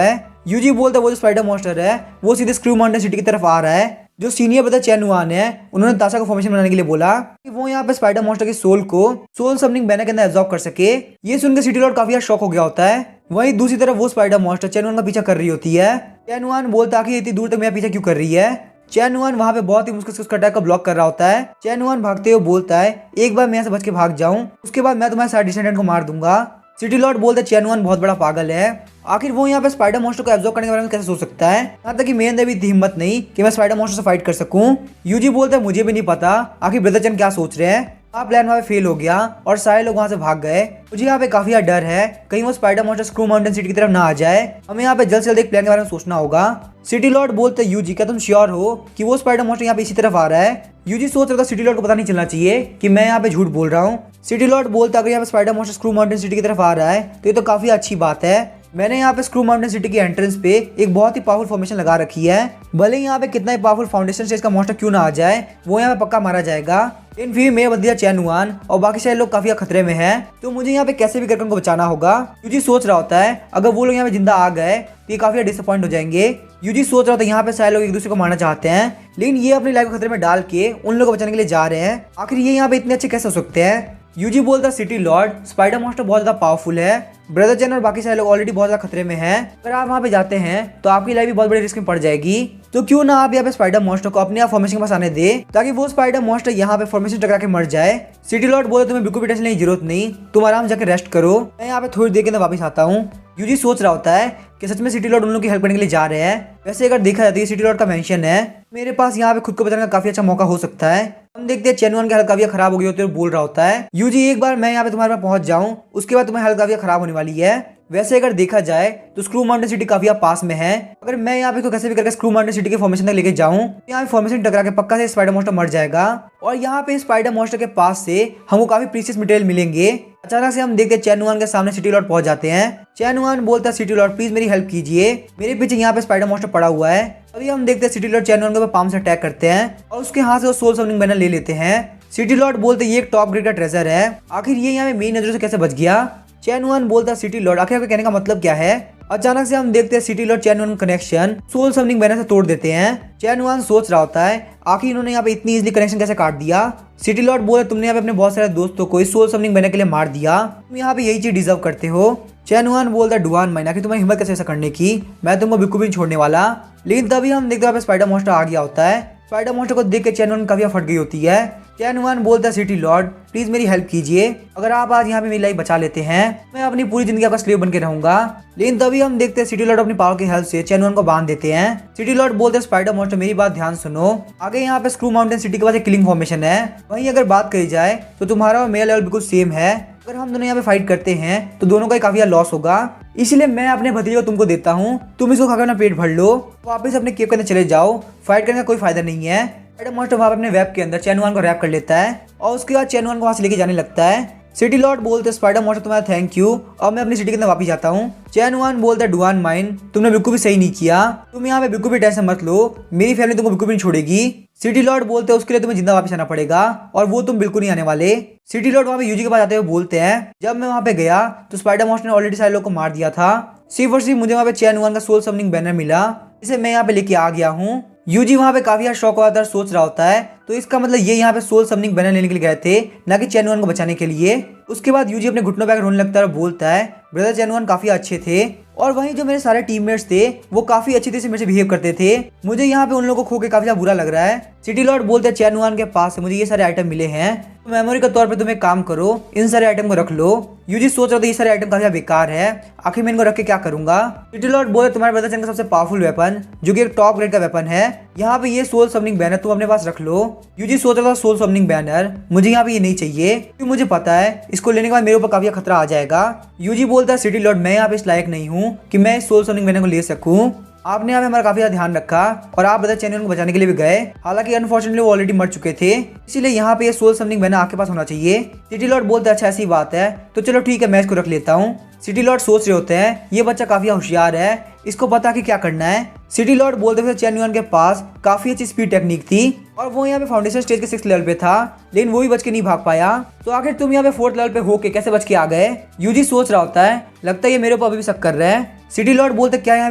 है। यूजी बोलता है वो जो स्पाइडर मॉन्स्टर है वो सीधे स्क्रू माउंटेन सिटी की तरफ आ रहा है। जो सीनियर बता चैन वन है उन्होंने ताशा को फॉर्मेशन बनाने के लिए बोला कि वो यहाँ पे स्पाइडर मॉन्स्टर की सोल को सोल समनिंग बैनर के अंदर एब्जॉर्ब कर सके। ये सुनकर सिटी लॉर्ड काफी शॉक हो गया होता है। वहीं दूसरी तरफ वो स्पाइडर मॉन्स्टर चैन वन का पीछा कर रही होती है। चैन वन बोलता है इतनी दूर तक मेरा पीछा क्यों कर रही है। चैन वन वहाँ पे बहुत ही मुश्किल से उसका अटैक को ब्लॉक कर रहा होता है। चैन वन भागते हुए बोलता है एक बार मैं यहाँ से बच के भाग जाऊँ, उसके बाद मैं तुम्हारे सारे डिसेंडेंट को मार दूंगा। सिटी लॉर्ड बोलता है चैन वन बहुत बड़ा पागल है, आखिर वो यहाँ पे स्पाइडर मॉन्स्टर को एब्जॉर्ब करने के बारे में कैसे सोच सकता है। यहाँ तक कि मेरे अंदर भी इतनी हिम्मत नहीं कि मैं स्पाइडर मॉन्स्टर से फाइट कर सकूं। यूजी बोलता है मुझे भी नहीं पता आखिर ब्रदर चैन क्या सोच रहे हैं। आप प्लान वहाँ पे फेल हो गया और सारे लोग वहाँ से भाग गए। मुझे यहाँ पे काफी डर है कहीं वो spider monster screw mountain city की तरफ ना आ जाए। हमें यहाँ पे जल्द से जल्द एक प्लान के बारे में सोचना होगा। सिटी लॉर्ड बोलते हैं यूजी क्या तुम श्योर हो कि वो स्पाइडर मॉन्स्टर यहाँ पे इसी तरफ आ रहा है। यूजी सोच रहा था सिटी लॉर्ड को पता नहीं चलना चाहिए कि मैं यहाँ पे झूठ बोल रहा हूँ। सिटी लॉर्ड बोलता अगर यहाँ पे spider monster screw mountain city की तरफ आ रहा है तो ये तो काफी अच्छी बात है। मैंने यहाँ पे स्क्रू माउंटेन सिटी की एंट्रेंस पे एक बहुत ही पावरफुल फॉर्मेशन लगा रखी है। भले ही यहाँ पे कितना ही पावरफुल फाउंडेशन से इसका मॉन्स्टर क्यों ना आ जाए वो यहाँ पे पक्का मारा जाएगा। लेकिन फिर मेरा बंदिया चैन वन और बाकी सारे लोग काफी खतरे में हैं, तो मुझे यहाँ पे कैसे भी करके उनको बचाना होगा। यूजी सोच रहा होता है अगर वो लोग यहाँ पे जिंदा आ गए तो ये काफी डिसअपॉइंट हो जाएंगे। यूजी सोच रहा था यहाँ पे सारे लोग एक दूसरे को मारना चाहते हैं, लेकिन ये अपनी लाइफ को खतरे में डाल के उन लोगों को बचाने के लिए जा रहे हैं। आखिर ये यहाँ पे इतने अच्छे कैसे हो सकते हैं। यूजी बोलता सिटी लॉर्ड स्पाइडर मॉन्स्टर बहुत ज्यादा पावरफुल है, ब्रदर चैन और बाकी सारे लोग ऑलरेडी बहुत ज्यादा खतरे में हैं। अगर आप वहाँ पे जाते हैं तो आपकी लाइफ भी बहुत बड़ी रिस्क में पड़ जाएगी, तो क्यों ना आप यहाँ पे स्पाइडर मॉन्स्टर को अपने आप फॉर्मेशन के पास आने दे ताकि वो स्पाइडर मॉन्स्टर यहाँ पे फॉर्मेशन टकरा के मर जाए। सिटी लॉर्ड बोले तुम्हें बिल्कुल भी टेंशन लेने की जरूरत नहीं, तुम आराम जाके रेस्ट करो, मैं यहाँ पे थोड़ी देर के अंदर वापस आता हूँ। यूजी सोच रहा होता है कि सच में सिटी लॉर्ड उन लोगों की हेल्प करने के लिए जा रहे हैं। वैसे अगर देखा जाता है सिटी लॉर्ड का मेंशन है, मेरे पास यहाँ पे खुद को बचाने का काफी अच्छा मौका हो सकता है। हम देखते हैं चैन वन की हालत काफी खराब हो गई होती है और बोल रहा होता है यूजी एक बार मैं यहाँ पे तुम्हारे पास पहुंच जाऊं उसके बाद तुम्हारी हालत काफी खराब होने वाली है। वैसे अगर देखा जाए तो स्क्रू माउंटेन सिटी काफी पास में है, अगर मैं यहाँ पे कैसे भी करके स्क्रू माउंटेन सिटी के फॉर्मेशन तक लेके जाऊं यहाँ पे फॉर्मेशन टकरा के पक्का से स्पाइडर मॉन्स्टर मर जाएगा और यहाँ पे स्पाइडर मॉन्स्टर के पास से हमको काफी प्रीशियस मटेरियल मिलेंगे। अचानक से हम देखते हैं चैन वन के सामने सिटी लॉर्ड पहुंच जाते हैं। चैन वन बोलता है सिटी लॉर्ड प्लीज मेरी हेल्प कीजिए, मेरे पीछे यहाँ पे स्पाइडर मॉन्स्टर पड़ा हुआ है। अभी हम देखते हैं सिटी लॉर्ड चैन वन के ऊपर पाम से अटैक करते हैं और उसके हाथ से वो सोल समनिंग बैनर ले लेते हैं। सिटी लॉर्ड बोलते ये एक टॉप ग्रेड का ट्रेजर है, आखिर ये यहाँ पे मेरी नजरों से कैसे बच गया। चैन वन बोलता सिटी लॉर्ड आखिर आपके कहने का मतलब क्या है। अचानक से हम देखते हैं सिटी लॉर्ड चैन वन कनेक्शन सोल समनिंग बैनर से तोड़ देते हैं। चैन वन सोच रहा होता है आखिर इन्होंने यहाँ पे इतनी इजीली कनेक्शन कैसे काट दिया। सिटी लॉर्ड बोले तुमने यहाँ पे अपने बहुत सारे दोस्तों को इस सोल समनिंग बैनर के लिए मार दिया, तुम यहाँ पे यही चीज डिजर्व करते हो। चैन वन बोलता डुआन माइना कि तुम्हारी हिम्मत कैसे ऐसा करने की, मैं तुमको बिल्कुल भी नहीं छोड़ने वाला। लेकिन तभी हम देखते हैं स्पाइडर मॉन्स्टर आ गया होता है। स्पाइडर मॉन्स्टर को देख के चैन वन काफी फट गई होती है। चैन वन बोलता है सिटी लॉर्ड प्लीज मेरी हेल्प कीजिए, अगर आप आज यहाँ पे मेरी लाइफ बचा लेते हैं मैं अपनी पूरी जिंदगी आपका स्लेव बन के रहूंगा। लेकिन तभी हम देखते हैं सिटी लॉर्ड अपनी पावर की हेल्प से चैन वन को बांध देते हैं। सिटी लॉर्ड बोलते हैं स्पाइडर मॉन्स्टर मेरी बात ध्यान सुनो, आगे यहाँ पे स्क्रू माउंटेन सिटी के पास एक किलिंग फॉर्मेशन है, वहीं अगर बात करी जाए तो तुम्हारा और मेरा लेवल बिल्कुल सेम है, अगर हम दोनों यहाँ पे फाइट करते हैं तो दोनों का ही काफी लॉस होगा, इसलिए मैं अपने भतीजे को तुमको देता हूँ, तुम इसको खाकर अपना पेट भर लो, वापस अपने केव के अंदर चले जाओ, फाइट करने का कोई फायदा नहीं है। स्पाइडर मॉन्स्टर वहाँ अपने वेब के अंदर चैन वन को रैप कर लेता है और उसके बाद चैन वन को वहाँ से लेके जाने लगता है। सिटी लॉर्ड बोलते स्पाइडर मॉन्स्टर तुम्हारा थैंक यू, और मैं अपनी सिटी के अंदर वापस जाता हूँ। चैन वन बोलता है डुआन माइन तुमने बिल्कुल भी सही नहीं किया, तुम यहाँ पे बिल्कुल भी टेंशन मत लो, मेरी फैमिली तुमको बिल्कुल भी नहीं छोड़ेगी। सिटी लॉर्ड बोलते हैं उसके लिए तुम्हें जिंदा वापस आना पड़ेगा और वो तुम बिल्कुल नहीं आने वाले। सिटी लॉर्ड वहाँ पे यूजी के पास आते हुए बोलते हैं जब मैं वहाँ पे गया तो स्पाइडर मॉन्स्टर ने ऑलरेडी सारे लोग को मार दिया था, सिर्फ और सिर्फ मुझे वहाँ पे चैन वन का सोल समनिंग बैनर मिला, इसे मैं यहाँ पे लेके आ गया हूँ। यूजी वहाँ पे काफी शौक होता है, सोच रहा होता है तो इसका मतलब ये यहाँ पे सोल समनिंग बैनर लेने के लिए गए थे, ना कि चैन वन को बचाने के लिए। उसके बाद यूजी अपने घुटनों पे रोने लगता है और बोलता है ब्रदर चैन वन काफी अच्छे थे, और वहीं जो मेरे सारे टीममेट्स थे वो काफी अच्छी तरह से मेरे से बिहेव करते थे, मुझे यहाँ पे उन लोगों को खो के काफी बुरा लग रहा है। सिटी लॉर्ड बोलते हैं चैन वन के पास से मुझे ये सारे आइटम मिले हैं, तो मेमोरी के तौर पे तुम एक काम करो इन सारे आइटम को रख लो। यूजी सोच रहा था ये सारे आइटम काफी बेकार है, आखिर मैं इनको रख के क्या करूंगा। सिटी लॉर्ड बोले तुम्हारे ब्रदर चैन का सबसे पावरफुल वेपन जो कि एक टॉप ग्रेड का वेपन है, यहाँ पे ये सोल समनिंग बैनर तुम अपने पास रख लो। यूजी सोच रहा था सोल समनिंग बैनर मुझे यहाँ पे ये नहीं चाहिए क्योंकि मुझे पता है इसको लेने के बाद मेरे ऊपर काफी खतरा आ जाएगा। यूजी बोलता है सिटी लॉर्ड मैं यहाँ पे इस लायक नहीं हूँ कि मैं इस सोल समनिंग बैनर को ले सकूँ, आपने यहाँ पे हमारा काफी ध्यान रखा और आप ब्रदर चैन वन को बचाने के लिए भी गए, हालांकि अनफॉर्चुनेटली वो ऑलरेडी मर चुके थे, इसीलिए यहाँ पे ये सोल समनिंग बैनर आपके पास होना चाहिए। सिटी लॉर्ड बोलते अच्छा ऐसी बात है तो चलो ठीक है मैं इसको रख लेता हूँ। सिटी लॉर्ड सोच रहे होते हैं ये बच्चा काफी होशियार है, इसको पता कि क्या करना है। सिटी लॉर्ड बोलते हुए चैन वन के पास काफी अच्छी स्पीड टेक्निक थी और वो यहाँ पे फाउंडेशन स्टेज के 6th लेवल पे था, लेकिन वो भी बच के नहीं भाग पाया, तो आखिर तुम यहाँ पे 4th लेवल पे होके कैसे बच के आ गए। यूजी सोच रहा होता है लगता है ये मेरे ऊपर अभी भी शक कर रहा है। सिटी लॉर्ड बोलते क्या यहाँ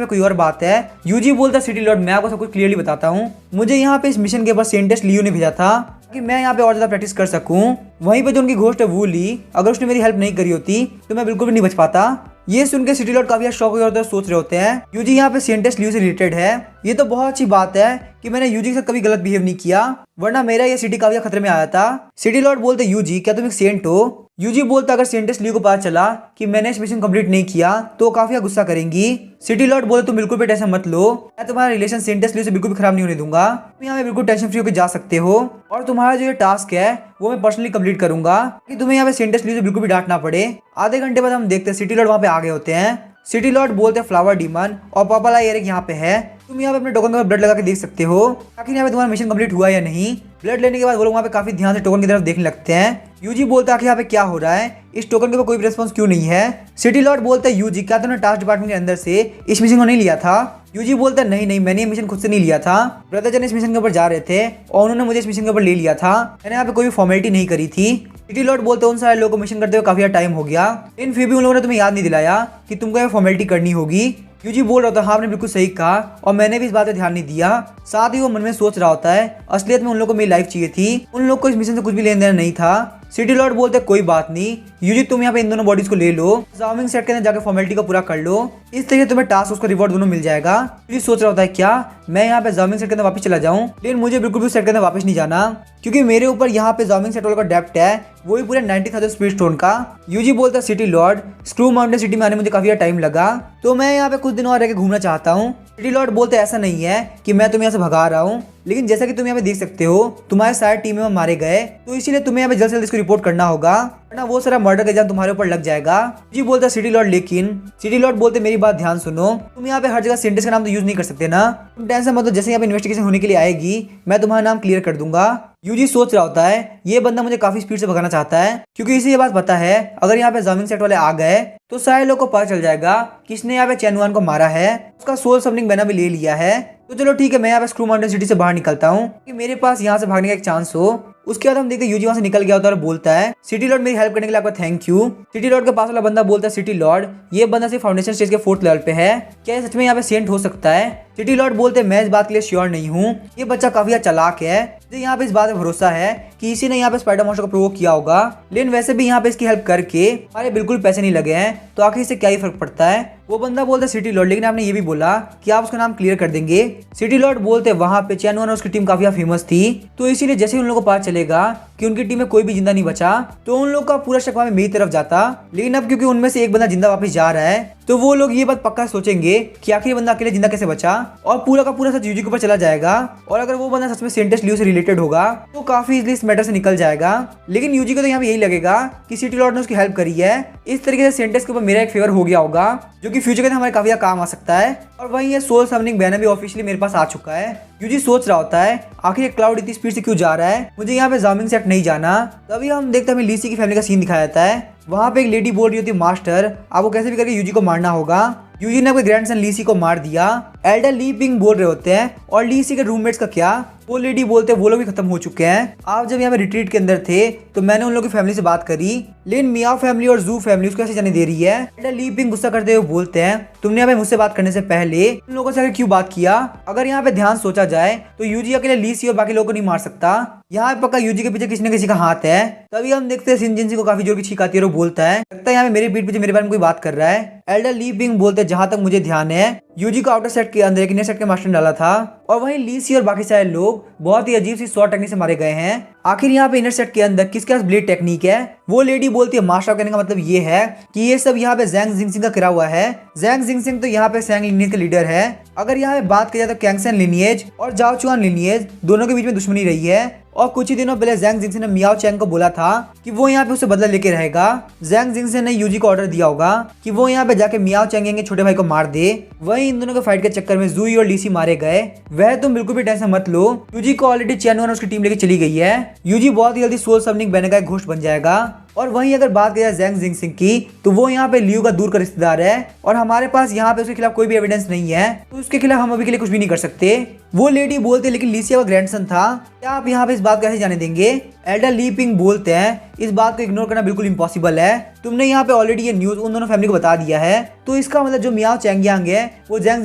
पे कोई और बात है। यूजी बोलता सिटी लॉर्ड मैं आपको सब कुछ क्लियरली बताता हूँ, मुझे यहाँ पे इस मिशन के ऊपर सेंटेस्ट लियो ने भेजा था कि मैं यहाँ पे और ज्यादा प्रैक्टिस कर सकूं, वहीं पे जो उनकी घोस्ट है वो ली, अगर उसने मेरी हेल्प नहीं करी होती तो मैं बिल्कुल भी नहीं बच पाता। ये सुन के सिटी लॉर्ड काफी शौक होते हैं, सोच रहे होते हैं यूजी यहाँ पे सेंटेस्ट लियो से रिलेटेड है, ये तो बहुत अच्छी बात है कि मैंने यूजी के साथ कभी गलत बिहेव नहीं किया, वरना मेरा ये सिटी काफी खतरे में आया था। सिटी लॉर्ड बोलते यूजी क्या तुम एक सेंट हो। यूजी बोलता अगर सेंटेस्ट लियो को पता चला कि मैंने इस मिशन कंप्लीट नहीं किया तो काफी गुस्सा करेंगी। सिटी लॉर्ड बोले तुम बिल्कुल भी टेंशन मत लो, मैं तुम्हारा रिलेशन सेंटेस्ट लियो से बिल्कुल भी खराब नहीं होने दूंगा, तुम यहाँ पे बिल्कुल टेंशन फ्री होकर जा सकते हो और तुम्हारा जो ये टास्क है वो मैं पर्सनली कंप्लीट करूंगा कि तुम्हें यहाँ पे सेंटेस्ट लियो से बिल्कुल भी डांट ना पड़े। आधे घंटे बाद हम देखते हैं सिटी लॉर्ड वहाँ पे आ गए होते हैं। सिटी लॉर्ड बोलते हैं फ्लावर डीमन और पापाला एरिक यहाँ पे है, तुम यहाँ पे अपने टोकन के ब्लड लगा के देख सकते हो आखिर यहाँ पे तुम्हारा मिशन कंप्लीट हुआ या नहीं। ब्लड लेने के बाद वो लोग वहाँ पे काफी ध्यान से टोकन की तरफ देखने लगते हैं। यूजी बोलता है कि यहाँ पे क्या हो रहा है, इस टोकन के ऊपर कोई रिस्पॉन्स क्यों नहीं है। सिटी लॉर्ड बोलते हैं यूजी क्या तुमने टास्क डिपार्टमेंट के अंदर से इस मिशन को नहीं लिया था। यूजी बोलता है नहीं मैंने ये मिशन खुद से नहीं लिया था, ब्रदर जन इस मिशन के ऊपर जा रहे थे और उन्होंने मुझे इस मिशन के ऊपर ले लिया था, मैंने यहाँ पे कोई भी फॉर्मेलिटी नहीं करी थी। सिटी लॉर्ड बोलते उन सारे लोगों को मिशन करते हुए काफी टाइम हो गया, लेकिन फिर भी उन लोगों ने तुम्हें याद नहीं दिलाया कि तुमको ये फॉर्मेलिटी करनी होगी। यूजी बोल रहा था हाँ आपने बिल्कुल सही कहा और मैंने भी इस बात पे ध्यान नहीं दिया। साथ ही वो मन में सोच रहा होता है असलियत में उन लोगों को मेरी लाइफ चाहिए थी, उन लोग को इस मिशन से कुछ भी लेन देना नहीं था। सिटी लॉर्ड बोलते कोई बात नहीं यूजी तुम यहाँ पे इन दोनों बॉडीज को ले लो, जामिंग सेट के अंदर जाकर फॉर्मेलिटी को पूरा कर लो, इस तरीके तुम्हें टास्क उसका रिवॉर्ड दोनों मिल जाएगा। यूजी सोच रहा होता है क्या मैं यहाँ पे जामिंग सेट के अंदर वापस चला जाऊँ, लेकिन मुझे बिल्कुल भी सेट के अंदर वापस नहीं जाना क्योंकि मेरे ऊपर यहाँ पे जामिंग सेट वाला का डेप्थ है वो भी पूरे 90,000 स्पीड स्टोन का। यूजी बोलता है city Lord screw mountain city में आने मुझे काफी टाइम लगा तो मैं यहाँ पे कुछ दिन और रह के घूमना चाहता हूँ। सिटी लॉर्ड बोलते ऐसा नहीं है कि मैं तुम्हें यहाँ से भगा रहा हूँ, लेकिन जैसा कि तुम यहाँ पे देख सकते हो तुम्हारे सारे टीम में मारे गए तो इसीलिए तुम्हें यहाँ पे जल्द से जल्द इसको रिपोर्ट करना होगा वरना वो सारा मर्डर का इल्जाम तुम्हारे ऊपर लग जाएगा। जी बोलता सिटी लॉर्ड लेकिन सिटी लॉर्ड बोलते मेरी बात ध्यान सुनो, तुम यहाँ पे हर जगह सेंटेंस का नाम तो यूज नहीं कर सकते ना, तुम टेंशन मत लो, जैसे यहाँ पे इन्वेस्टिगेशन होने के लिए आएगी मैं तुम्हारा नाम क्लियर कर दूंगा। यूजी सोच रहा होता है ये बंदा मुझे काफी स्पीड से भगाना चाहता है क्योंकि इसे ये बात पता है अगर यहाँ पे जामिंग सेट वाले आ गए तो सारे लोग को पता चल जाएगा किसने यहाँ पे चैन वन को मारा है, उसका सोल समनिंग बैनर भी ले लिया है। तो चलो ठीक है मैं यहाँ पे स्क्रू माउंटेन सिटी से बाहर निकलता हूँ कि मेरे पास यहाँ से भागने का एक चांस हो। उसके बाद हम देखते हैं यूजी वहाँ से निकल गया होता है और बोलता है सिटी लॉर्ड मेरी हेल्प करने के लिए आपका थैंक यू। सिटी लॉर्ड के पास वाला बंदा बोलता है सिटी लॉर्ड ये बंदा सिर्फ फाउंडेशन स्टेज के 4th लेवल पे है, क्या ये सच में यहाँ पे सेंट हो सकता है। सिटी लॉर्ड बोलते हैं मैं इस बात के लिए श्योर नहीं हूँ, ये बच्चा काफी चालाक है, मुझे यहाँ पे इस बात में भरोसा है कि इसी ने यहाँ पे स्पाइडर मॉन्स्टर को प्रोवोक किया होगा, लेकिन वैसे भी यहाँ पे इसकी हेल्प करके हमारे बिल्कुल पैसे नहीं लगे हैं, तो आखिर इससे क्या ही फर्क पड़ता है। वो बंदा बोलता है सिटी लॉर्ड, लेकिन आपने ये भी बोला कि आप उसका नाम क्लियर कर देंगे। सिटी लॉर्ड बोलते वहां पे चैनवन और उसकी टीम काफी फेमस थी, तो इसीलिए जैसे ही उन लोगों को पता चलेगा कि उनकी टीम में कोई भी जिंदा नहीं बचा, तो उन लोग का पूरा शक वहां मेरी तरफ जाता। लेकिन अब क्योंकि उनमें से एक बंदा जिंदा वापस जा रहा है, तो वो लोग ये बात पक्का सोचेंगे कि आखिर ये बंदा अकेले जिंदा कैसे बचा, और पूरा का पूरा सच यूजी के ऊपर चला जाएगा। और अगर वो बंदा सच में सेंटेस्ट लियो से रिलेटेड होगा तो काफी इजीली इस मैटर से निकल जाएगा। लेकिन यूजी को तो यहाँ पे यही लगेगा कि सिटी लॉर्ड ने उसकी हेल्प करी है, इस तरीके से सेंटेस्ट के ऊपर मेरा एक फेवर हो गया होगा, जो कि फ्यूचर के हमारे काफी काम आ सकता है। और वहीं ये सोल समनिंग बैनर भी ऑफिशियली मेरे पास आ चुका है। यूजी सोच रहा होता है आखिर ये क्लाउड इतनी स्पीड से क्यों जा रहा है, मुझे यहाँ पे जामिंग सेट नहीं जाना। तभी हम देखते हैं हमें लीसी की फैमिली का सीन दिखाया जाता है। वहाँ पे एक लेडी बोल रही होती है मास्टर आपको कैसे भी करके यूजी को मारना होगा। यूजी ने अपने ग्रैंडसन लीसी को मार दिया। एल्डर ली पिंग बोल रहे होते हैं और लीसी के रूममेट्स का क्या, वो लेडी बोलते हैं वो लोग भी खत्म हो चुके हैं। आप जब यहाँ पे रिट्रीट के अंदर थे तो मैंने उन लोगों की फैमिली से बात करी, लेकिन मियाओ फैमिली और जू फैमिली उसको ऐसे जाने दे रही है। एल्डर ली पिंग गुस्सा करते हुए बोलते हैं तुमने यहाँ पे मुझसे बात करने से पहले उन लोगों से क्यों बात किया। अगर यहाँ पे ध्यान सोचा जाए तो यूजी अकेले लीसी और बाकी लोगों को नहीं मार सकता, यहाँ पे पक्का यूजी के पीछे किसी न किसी का हाथ है। तभी हम देखते हैं सिनजिन को काफी जोर की छींक आती है और बोलता है लगता है यहाँ पे मेरे पीठ पीछे मेरे बारे में कोई बात कर रहा है। एल्डर ली पिंग बोलते हैं जहां तक मुझे ध्यान है यूजी को आउटर सेट के अंदर एक इनर सेट के मास्टर डाला था, और वहीं लीसी और बाकी सारे लोग बहुत ही अजीब सी शॉर्ट टेक्निक से मारे गए हैं। आखिर यहाँ पे इनर सेट के अंदर किसके पास ब्लेड टेक्निक है, वो लेडी बोलती है मास्टर। कहने का मतलब ये है कि ये सब यहाँ पे जैंग जिंगसिंग का करा हुआ है। जैंग जिंगसिंग तो यहाँ पे सैंग लिनियज का लीडर है। अगर यहाँ पे बात की जाए तो कैंगसन लिनियज और जाओ चुआन लिनियज दोनों के बीच में दुश्मनी रही है, और कुछ ही दिनों पहले जैंग जिंगसिंग ने मियाओ चैंग को बोला था कि वो यहाँ पे उससे बदला लेके रहेगा। जैंग जिंगसिंग ने यूजी को ऑर्डर दिया होगा कि वो यहाँ पे जाके मियाओ चैंग के छोटे भाई को मार दे। वहीं इन दोनों के फाइट के चक्कर में जूई और लीसी मारे गए। वह तुम बिल्कुल भी टेंशन मत लो, यूजी को ऑलरेडी चैनवन और उसकी टीम लेके चली गई है। यूजी बहुत ही जल्दी सोल समनिंग बनने का एक घोस्ट बन जाएगा। और वहीं अगर बात की जाए जैंग जिंगसिंग की तो वो यहाँ पे लियू का दूर का रिश्तेदार है, और हमारे पास यहाँ पे उसके खिलाफ कोई भी एविडेंस नहीं है, तो उसके खिलाफ हम अभी के लिए कुछ भी नहीं कर सकते। वो लेडी बोलते लेकिन लीसिया का ग्रैंडसन था, क्या आप यहाँ पे इस बात को कैसे जाने देंगे। एल्डर ली पिंग बोलते हैं इस बात को इग्नोर करना बिल्कुल इम्पॉसिबल है, तुमने यहाँ पे ऑलरेडी ये न्यूज उन दोनों फैमिली को बता दिया है, तो इसका मतलब जो मियाओ चैंगयांग है वो जैंग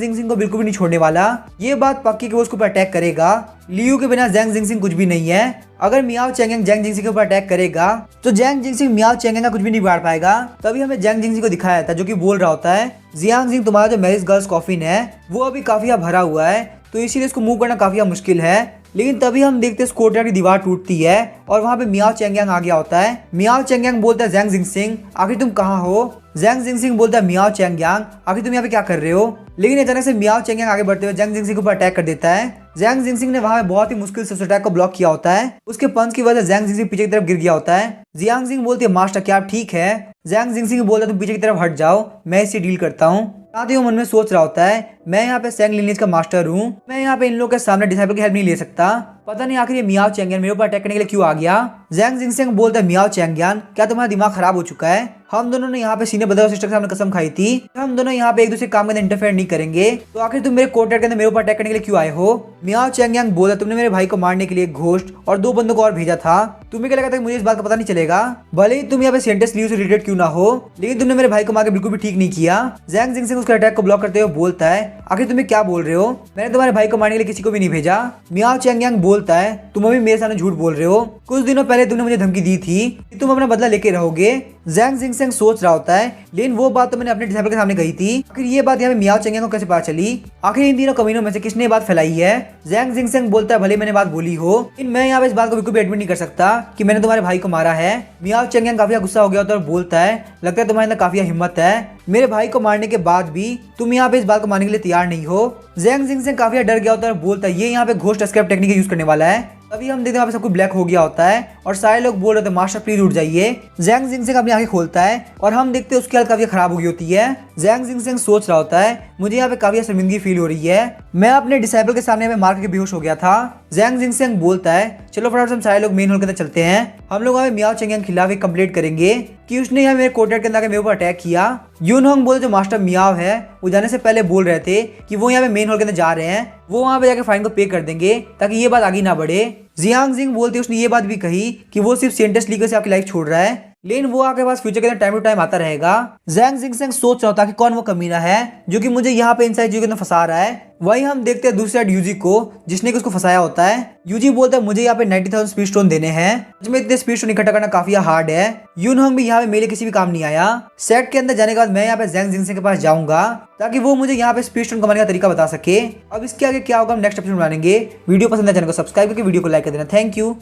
जिंगसिंग को बिल्कुल भी नहीं छोड़ने वाला। ये बात पक्की कि वो उसके ऊपर अटैक करेगा। लियू के बिना जैंग जिंगसिंग कुछ भी नहीं है। अगर मियाओ चैंगयांग जैंग जिंगसिंग के ऊपर अटैक करेगा तो जैंग जिंगसिंग मियाओ चैंगयांग का कुछ भी नहीं बिगाड़ पाएगा। तभी हमें जैंग जिंगसिंग को दिखाया जाता है जो कि बोल रहा होता है जियांग जिंग तुम्हारा जो मैरिज गर्ल्स कॉफिन है वो अभी काफी भरा हुआ है, तो इसीलिए इसको मूव करना काफी मुश्किल है। लेकिन तभी हम देखते हैं कोर्टयार्ड की दीवार टूटती है और वहाँ पे मियाओ चैंगयांग आ गया होता है। मियाओ चैंगयांग बोलता है जैंग जिंगसिंग आखिर तुम कहाँ हो। जैंग जिंगसिंग बोलता है मियाओ चैंगयांग आखिर तुम यहाँ पे क्या कर रहे हो। लेकिन अचानक से मियाओ चैंगयांग आगे बढ़ते हुए जैंग जिंगसिंग के ऊपर अटैक कर देता है। जैंग जिंगसिंग ने वहाँ बहुत ही मुश्किल से उस अटैक को ब्लॉक किया होता है। उसके पंच की वजह से जैंग जिंगसिंग पीछे की तरफ गिर गया होता है। जियांग जिंग बोलती है मास्टर क्या आप ठीक है। जैंग जिंगसिंग बोलता है तुम पीछे की तरफ हट जाओ, मैं इससे डील करता हूँ। साथ ही वो मन में सोच रहा होता है मैं यहाँ पे सैंग लिनियज का मास्टर हूँ, मैं यहाँ पे इन लोगों के सामने डिसाइपल की हेल्प नहीं ले सकता। पता नहीं आखिर ये मियाओ चैंगयान मेरे ऊपर अटैक करने के लिए क्यों आ गया। जैंग जिंगसिंग बोलता है मियाओ चैंगयान क्या तुम्हारा दिमाग खराब हो चुका है। हम दोनों ने यहाँ पे सीनियर ब्रदर और सिस्टर के सामने कसम खाई थी हम दोनों यहाँ पे एक दूसरे काम के अंदर इंटरफेयर नहीं करेंगे, तो आखिर तुम मेरे कोर्टयार्ड के अंदर मेरे ऊपर अटैक करने के लिए क्यों आए हो। मियाओ चैंगयांग बोला तुमने मेरे भाई को मारने के लिए एक घोस्ट और 2 बंदों को और भेजा था, तुम्हें क्या लगा था कि मुझे इस बात का पता नहीं चलेगा। भले ही तुम यहाँ पे सेंटेंस लियो से रिलेटेड क्यों ना हो, लेकिन तुमने मेरे भाई को मार के बिल्कुल भी ठीक नहीं किया। जैंग जिंगसिंग उसके अटैक को ब्लॉक करते हुए बोलता है आखिर तुम्हें क्या बोल रहे हो, मैंने तुम्हारे भाई को मारने के लिए किसी को भी नहीं भेजा। मियाओ चैंगयांग बोलता है तुम अभी मेरे सामने झूठ बोल रहे हो, कुछ दिनों पहले तुमने मुझे धमकी दी थी कि तुम अपना बदला लेके रहोगे। जैंग जिंगसिंग सोच रहा होता है लेकिन वो बात तो मैंने अपने डिसाइपल के सामने कही थी, आखिर ये बात यहाँ पे मियाओ चैंगयांग को कैसे पता चली, आखिर इन तीनों कमीनों में से किसने बात फैलाई है। जैंग जिंगसिंग बोलता है भले मैंने बात बोली हो लेकिन मैं यहाँ पे इस बात को बिल्कुल भी एडमिट नहीं कर सकता कि मैंने तुम्हारे भाई को मारा है। मियाओ चैंगयांग काफी गुस्सा हो गया होता है और बोलता है लगता है तुम्हारे अंदर काफी हिम्मत है, मेरे भाई को मारने के बाद भी तुम यहाँ पे इस बात को मानने के लिए तैयार नहीं हो। जैंग जिंगसिंग काफी डर गया होता है और बोलता है ये यहाँ पे घोस्ट एस्केप टेक्निक यूज करने वाला है। तभी हम देखते हैं सब कुछ ब्लैक हो गया होता है और सारे लोग बोल रहे थे मास्टर प्लीज उठ जाइए। जैंग जिंगसिंग अपनी आंखें खोलता है और हम देखते हैं उसकी हालत काफी खराब हो गई होती है। जैंग जिंगसिंग सोच रहा होता है मुझे यहाँ पे काफी शर्मिंदगी फील हो रही है, मैं अपने डिसाइपल के सामने में मार के बेहोश हो गया था। जैंग जिंगसिंग बोलता है चलो फटाफट हम सारे लोग मेन हॉल के अंदर चलते हैं, हम लोग मियाओ चैंगयांग के खिलाफ एक कंप्लेंट करेंगे कि उसने यहाँ मेरे कोर्टयार्ड के अंदर मेरे ऊपर अटैक किया। यूनहोंग बोले जो मास्टर मियाओ है वो जाने से पहले बोल रहे थे कि वो यहाँ पे मेन हॉल के अंदर जा रहे हैं, वो वहाँ पे जाके फाइन को पे कर देंगे ताकि ये बात आगे ना बढ़े। जियांग जिंग बोलते उसने ये बात भी कही कि वो सिर्फ सेंटेंस लीकर से आपकी लाइफ छोड़ रहा है, लेकिन वो आगे पास फ्यूचर के अंदर टाइम टू टाइम आता रहेगा। जैंग जिंगसेंग सोच रहा होता कि कौन वो कमीना है जो कि मुझे यहाँ पे इनसाइड जीजू के अंदर फंसा रहा है। वहीं हम देखते हैं दूसरी साइड यूजी को, जिसने कि उसको फंसाया होता है। यूजी बोलता है मुझे यहाँ पे 90,000 स्पीड स्टोन देने हैं। मुझे इतने स्पीड स्टोन इकट्ठा करना काफी हार्ड है। यूनहोंग भी यहाँ पे मेरे किसी भी काम नहीं आया। सेट के अंदर जाने के बाद मैं यहाँ पे जैंग जिंगसेंग के पास जाऊंगा ताकि वो मुझे यहाँ पे स्पीड स्टोन कमाने का तरीका बता सके। अब इसके आगे क्या होगा हम नेक्स्ट एपिसोड में जानेंगे। वीडियो पसंद है चैनल को सब्सक्राइब करके वीडियो को लाइक कर देना। Thank you.